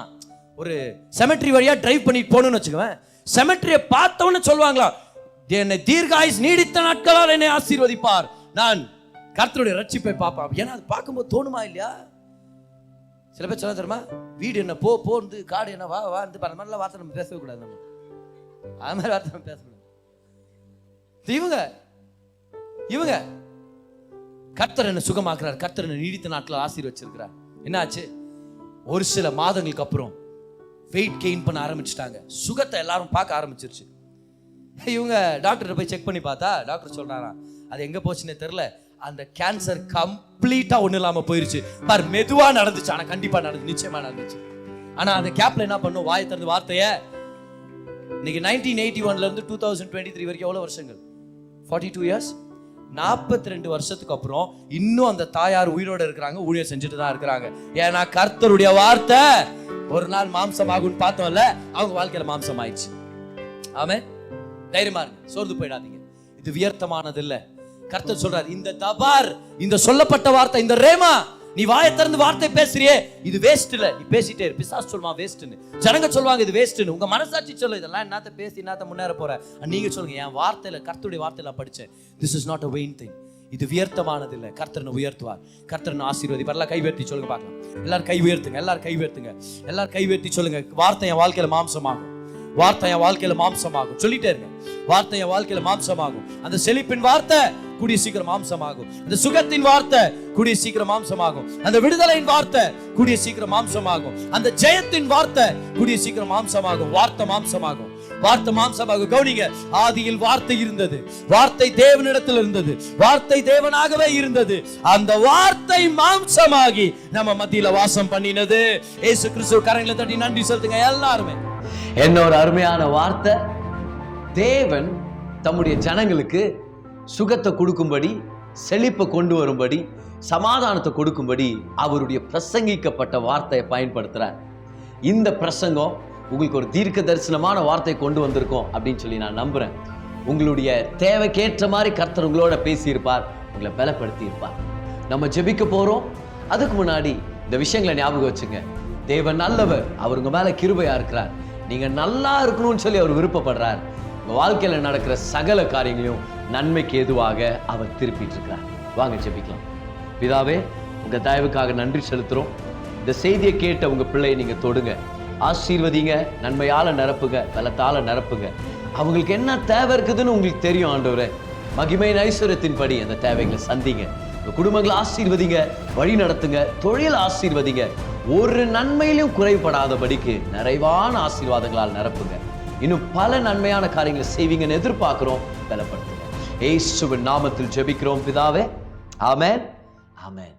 ஒரு செமெட்ரி வழியா டிரைவ் பண்ணிட்டு போகணும்னு வச்சுக்குவேன், செமெட்ரியை பார்த்தவொன்னு சொல்லுவாங்களா, என்னை தீர்காயுஸ் நீடித்த நாட்களால் என்னை ஆசீர்வதிப்பார், நான் கர்த்தருடைய ரட்சிப்பை பார்ப்பேன். ஏன்னா அது பார்க்கும்போது தோணுமா இல்லையா? சில பேர் சொல்ல தெரியுமா, வீடு என்ன போந்து, காடு என்ன வா அந்த மாதிரிலாம் வார்த்தை நம்ம பேசவே கூடாது. நம்ம அது மாதிரி வார்த்தை நம்ம பேசக்கூடாது. இவங்க கர்த்தர் என்ன சுகமாக்குறார், கர்த்தர் என்ன நீடித்த நாட்கள் ஆசீர்வச்சிருக்கிறார். என்னாச்சு, ஒரு சில மாதங்களுக்கு அப்புறம் வெயிட் கெயின் பண்ண ஆரம்பிச்சுட்டாங்க. சுகத்தை எல்லாரும் பார்க்க ஆரம்பிச்சிருச்சு. இவங்க டாக்டர் போய் செக் பண்ணி பார்த்தா டாக்டர் சொல்றாராம், அது எங்க போச்சுன்னே தெரியல, அந்த கேன்சர் கம்ப்ளீட்டா ஒண்ணு இல்லாம போயிருச்சு. பார், மெதுவா நடந்துச்சு, ஆனா கண்டிப்பா நடந்துச்சு, நிச்சயமா நடந்துச்சு. ஆனா அந்த கேப்ல என்ன பண்ணும், வாயை திறந்து வார்த்தைய. இன்னைக்கு 1981 இருந்து 2023 வரைக்கும் எவ்வளவு வருஷங்கள்? 42 years. 42 வருஷத்துக்கு அப்புறம் இன்னும் அந்த தாயார் உயிரோட இருக்கிறாங்க, ஊழியர் செஞ்சுட்டு தான் இருக்கிறாங்க. ஏன்னா கர்த்தருடைய வார்த்தை ஒரு நாள் மாம்சமாகும்னு பார்த்தோம்ல, அவங்க வாழ்க்கையில மாம்சம் ஆயிடுச்சு. ஆமென். தைரியமா இருங்க, சோர்ந்து போயிடாதீங்க. இது வியர்த்தமானது இல்ல. கர்த்தர் சொல்றாரு, இந்த தபார், இந்த சொல்லப்பட்ட வார்த்தை, இந்த ரேமா, நீ வாயை திறந்து வார்த்தை பேசுறியே, இது வேஸ்ட் இல்ல. நீ பேசிட்டே இரு. பிசாசு சொல்லுவான் வேஸ்ட்னு, ஜனங்க சொல்லுவாங்க இது வேஸ்ட்னு. உங்க மனசாட்சி சொல்ல, இதெல்லாம் என்னத்த பேசி என்னத்த முன்னேற போற. நீங்க சொல்லுங்க, என் வார்த்தையில, கர்த்தருடைய வார்த்தையில படிச்சேன், this is not a vain thing. இது வியர்த்தமானது இல்லை. கர்த்தரனை உயர்த்துவார், கர்த்தரனை ஆசீர்வதிப்பார். எல்லாம் கை உயர்த்தி சொல்லுங்க பார்க்கலாம். எல்லாரும் கை உயர்த்துங்க, எல்லாரும் கை உயர்த்தி சொல்லுங்க, வார்த்தை என் வாழ்க்கையில மாம்சமாகும், வார்த்தை என் வாழ்க்கையில மாம்சமாகும். சொல்லிட்டே இருங்க, வார்த்தை என் வாழ்க்கையில மாம்சமாகும். அந்த செழிப்பின் வார்த்தை கூடிய சீக்கிரம் மாம்சமாகும். அந்த சுகத்தின் வார்த்தை கூடிய சீக்கிரம் மாம்சமாகும். அந்த விடுதலையின் வார்த்தை கூடிய சீக்கிரம் மாம்சமாகும். அந்த ஜெயத்தின் வார்த்தை கூடிய சீக்கிரம் மாம்சமாகும். வார்த்தை மாம்சமாகும். கவனிங்க, ஆதியில் வார்த்தை இருந்தது, வார்த்தை தேவனிடத்தில் இருந்தது, வார்த்தை தேவனாகவே இருந்தது. அந்த வார்த்தை மாம்சமாகி நம்ம மத்தியில வாசம் பண்ணினது. இயேசு கிறிஸ்து கரங்களை தட்டி நன்றி செலுத்துங்க எல்லாருமே. என்ன ஒரு அருமையான வார்த்தை. தேவன் தம்முடைய ஜனங்களுக்கு சுகத்தை கொடுக்கும்படி, செழிப்பை கொண்டு வரும்படி, சமாதானத்தை கொடுக்கும்படி அவருடைய பிரசங்கிக்கப்பட்ட வார்த்தையை பயன்படுத்துறார். இந்த பிரசங்கம் உங்களுக்கு ஒரு தீர்க்க தரிசனமான வார்த்தை கொண்டு வந்திருக்கோம் அப்படின்னு சொல்லி நான் நம்புறேன். உங்களுடைய தேவைக்கேற்ற மாதிரி கர்த்தர் உங்களோட பேசியிருப்பார், உங்களை பலப்படுத்தி இருப்பார். நம்ம ஜெபிக்க போறோம். அதுக்கு முன்னாடி இந்த விஷயங்களை ஞாபகம் வச்சுங்க. தேவன் நல்லவர், அவர் உங்க மேல கிருபையா இருக்கிறார். நீங்க நல்லா இருக்கணும்னு சொல்லி அவர் விருப்பப்படுறார். உங்க வாழ்க்கையில நடக்கிற சகல காரியங்களையும் நன்மைக்கு ஏதுவாக அவர் திருப்பிட்டு இருக்கிறார். வாங்க ஜெபிக்கலாம். பிதாவே, உங்க தயவுக்காக நன்றி செலுத்துறோம். இந்த செய்தியை கேட்ட உங்க பிள்ளையை நீங்க தொடுங்க, ஆசீர்வதிங்க, நன்மையால நிரப்புங்க, பலத்தால நிரப்புங்க. அவங்களுக்கு என்ன தேவை இருக்குதுன்னு உங்களுக்கு தெரியும் ஆண்டவரே. மகிமையின் ஐஸ்வர்யத்தின்படி அந்த தேவைகளை சந்திங்க. உங்க குடும்பங்களை ஆசீர்வதிங்க, வழி நடத்துங்க, தொழில் ஆசீர்வதிங்க. ஒரு நன்மையிலும் குறைபடாதபடிக்கு நிறைவான ஆசீர்வாதங்களால் நிரப்புங்க. இன்னும் பல நன்மையான காரியங்களை செய்வீங்கன்னு எதிர்பார்க்கிறோம். பலப்படுத்துங்க. இயேசுவின் நாமத்தில் ஜெபிக்கிறோம் பிதாவே. ஆமென், ஆமென்.